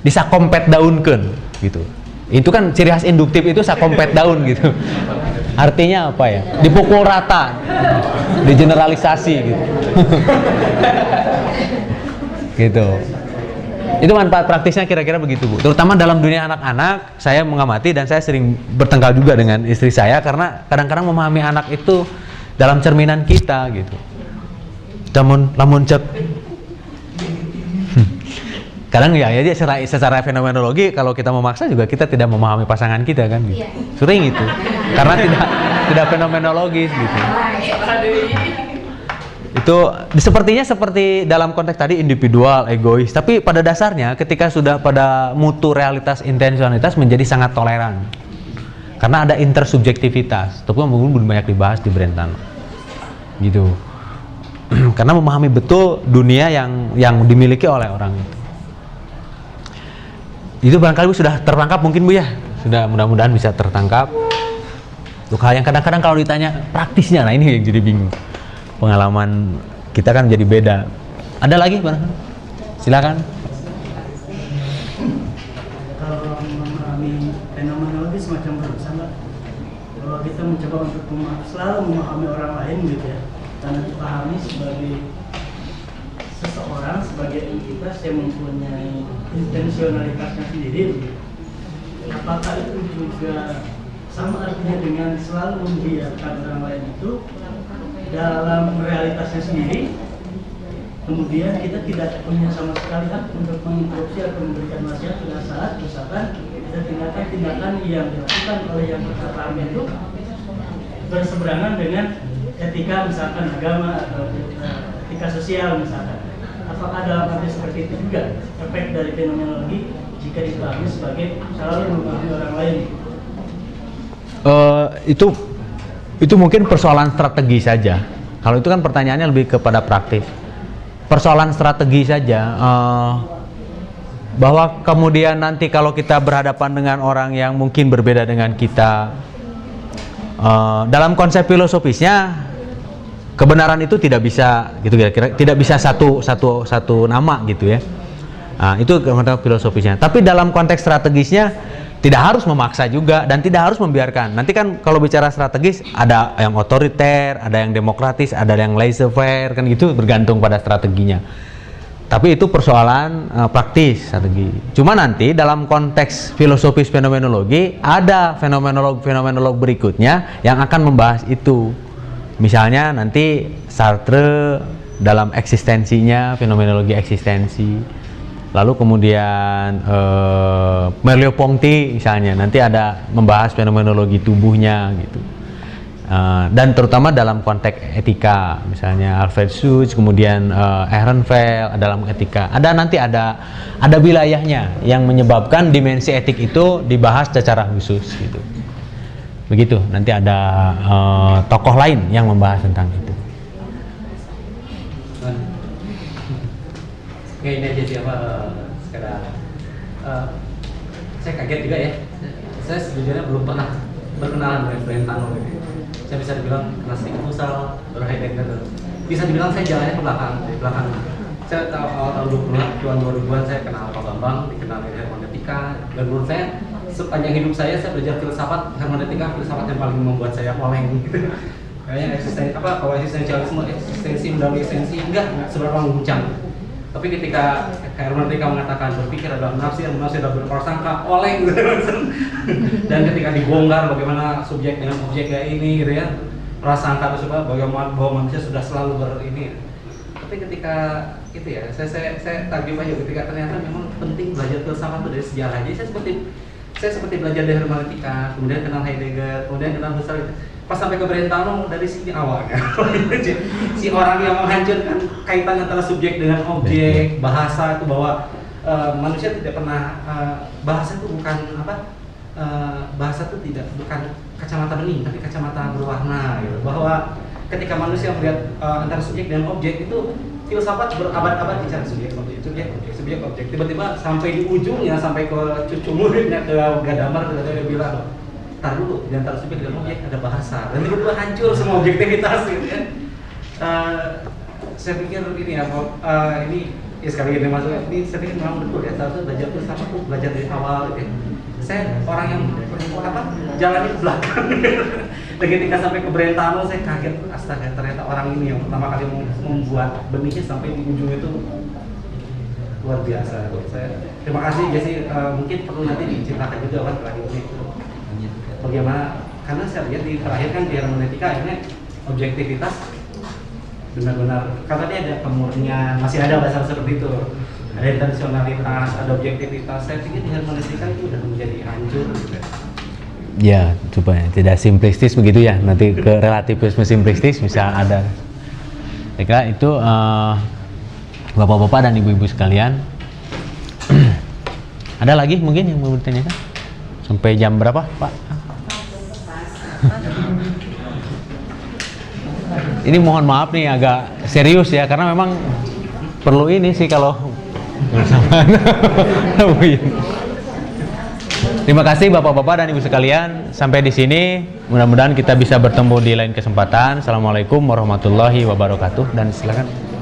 disakompet daunkeun gitu. Itu kan ciri khas induktif itu sakompet daun gitu. Artinya apa ya? Dipukul rata, digeneralisasi gitu. Gitu. Itu manfaat praktisnya kira-kira begitu, Bu. Terutama dalam dunia anak-anak, saya mengamati dan saya sering bertengkar juga dengan istri saya karena kadang-kadang memahami anak itu dalam cerminan kita gitu. lamun cek kadang ya dia secara fenomenologi kalau kita memaksa juga kita tidak memahami pasangan kita kan gitu. Iya. Sering itu karena tidak fenomenologis gitu. Itu sepertinya seperti dalam konteks tadi individual, egois, tapi pada dasarnya ketika sudah pada mutu realitas intensionalitas menjadi sangat toleran. Karena ada intersubjektivitas, tapi mungkin belum banyak dibahas di Brentano. Gitu. Karena memahami betul dunia yang dimiliki oleh orang itu. Itu barangkali Bu sudah tertangkap mungkin Bu ya. Sudah mudah-mudahan bisa tertangkap. Untuk hal yang kadang-kadang kalau ditanya praktisnya, nah ini yang jadi bingung. Pengalaman kita kan jadi beda. Ada lagi barangkali? Silakan. Kalau memahami fenomenologi semacam bersama, kalau kita mencoba untuk selalu memahami orang lain gitu ya, karena dipahami sebagai seseorang, sebagai entitas yang mempunyai intensionalitasnya sendiri gitu. Apakah itu juga sama artinya dengan selalu membiarkan orang lain itu dalam realitasnya sendiri, kemudian kita tidak punya sama sekali hak untuk menginterupsi atau memberikan nasihat pada saat misalkan ada tindakan-tindakan yang dilakukan oleh yang berpaham itu berseberangan dengan etika misalkan agama atau etika sosial misalkan. Apakah dalam arti seperti itu juga efek dari fenomenologi jika dipahami sebagai selalu memahami orang lain? Itu mungkin persoalan strategi saja. Kalau itu kan pertanyaannya lebih kepada praktis. Persoalan strategi saja. Bahwa kemudian nanti kalau kita berhadapan dengan orang yang mungkin berbeda dengan kita, dalam konsep filosofisnya kebenaran itu tidak bisa gitu kira-kira, tidak bisa satu nama gitu ya. Nah, itu konteks filosofisnya. Tapi dalam konteks strategisnya tidak harus memaksa juga dan tidak harus membiarkan. Nanti kan kalau bicara strategis ada yang otoriter, ada yang demokratis, ada yang laissez-faire kan gitu, bergantung pada strateginya. Tapi itu persoalan praktis strategi. Cuma nanti dalam konteks filosofis fenomenologi ada fenomenolog berikutnya yang akan membahas itu. Misalnya nanti Sartre dalam eksistensinya, fenomenologi eksistensi. Lalu kemudian Merleau-Ponty misalnya nanti ada membahas fenomenologi tubuhnya gitu. Dan terutama dalam konteks etika, misalnya Alfred Schutz, kemudian Ehrenfeld dalam etika. Nanti ada wilayahnya yang menyebabkan dimensi etik itu dibahas secara khusus gitu. Begitu. Nanti ada tokoh lain yang membahas tentang itu. Oke, ini aja sih sekedar saya kaget juga ya. Saya sejujurnya belum pernah berkenalan dengan Brentano gitu. Saya bisa dibilang kenal sedikit Husserl, baru Heidegger. Bisa dibilang saya jalannya ke belakang, dari belakang. Saya tahun 2000-an saya kenal Pak Bambang, dikenal dengan hermeneutika, dan menurut saya sepanjang hidup saya belajar filsafat hermeneutika, filsafat yang paling membuat saya oleng gitu. Kayaknya kalau eksistensialisme, eksistensi melalui esensi enggak seberapa mengguncang. Tapi ketika hermeneutika mengatakan berpikir adalah menafsir adalah berprasangka, oleng gitu. Dan ketika dibongkar bagaimana subjek dengan objek kayak ini gitu ya, prasangka itu bagaimana bahwa manusia sudah selalu berini. Tapi ketika itu ya, saya takjub aja ketika ternyata memang penting belajar filsafat itu dari sejarah. Jadi saya seperti belajar dari hermeneutika, kemudian kenal Heidegger, kemudian kenal Husserl. Pas sampai ke Brentano dari sini awalnya. Si orang yang menghancurkan kaitan antara subjek dengan objek, bahasa itu bahwa manusia tidak pernah bahasa itu bukan bahasa itu bukan kacamata bening tapi kacamata berwarna gitu. Bahwa ketika manusia melihat antara subjek dan objek itu filsafat berabad-abad bicara subjek objek. Tiba-tiba sampai di ujungnya sampai ke cucu muridnya ke Gadamer dia bilang, "Tar dulu, di antara subjek dan objek ada bahasa." Dan tiba-tiba hancur semua objektivitas gitu kan. Saya pikir ini ya, ini ya sekali lagi masuk ini saya pikir memang betul ya, seharusnya belajar filsafat tuh belajar dari awal gitu ya. Saya orang yang jalannya ke belakang. Dan ketika sampai ke Brentano saya kaget, astaga ternyata orang ini yang pertama kali membuat benihnya sampai di ujung itu luar biasa. Terima kasih Jesse, mungkin perlu nanti diceritakan juga kan lagi itu. Bagaimana, karena saya lihat di terakhir kan di hermeneutika akhirnya objektivitas benar-benar kan tadi ada kemurnian, masih ada bahasa seperti itu, ada intensionalitas, ada objektivitas. Saya pikir di hermeneutika itu udah menjadi hancur gitu. Ya, supaya tidak simplistis begitu ya. Nanti ke relativisme simplistis bisa ada. Saya kira itu Bapak-bapak dan Ibu-ibu sekalian. Ada lagi mungkin yang mau ditanyakan? Sampai jam berapa, Pak? Ini mohon maaf nih agak serius ya, karena memang perlu ini sih kalau bersama. Terima kasih Bapak-bapak dan Ibu sekalian. Sampai di sini. Mudah-mudahan kita bisa bertemu di lain kesempatan. Assalamualaikum warahmatullahi wabarakatuh. Dan silakan.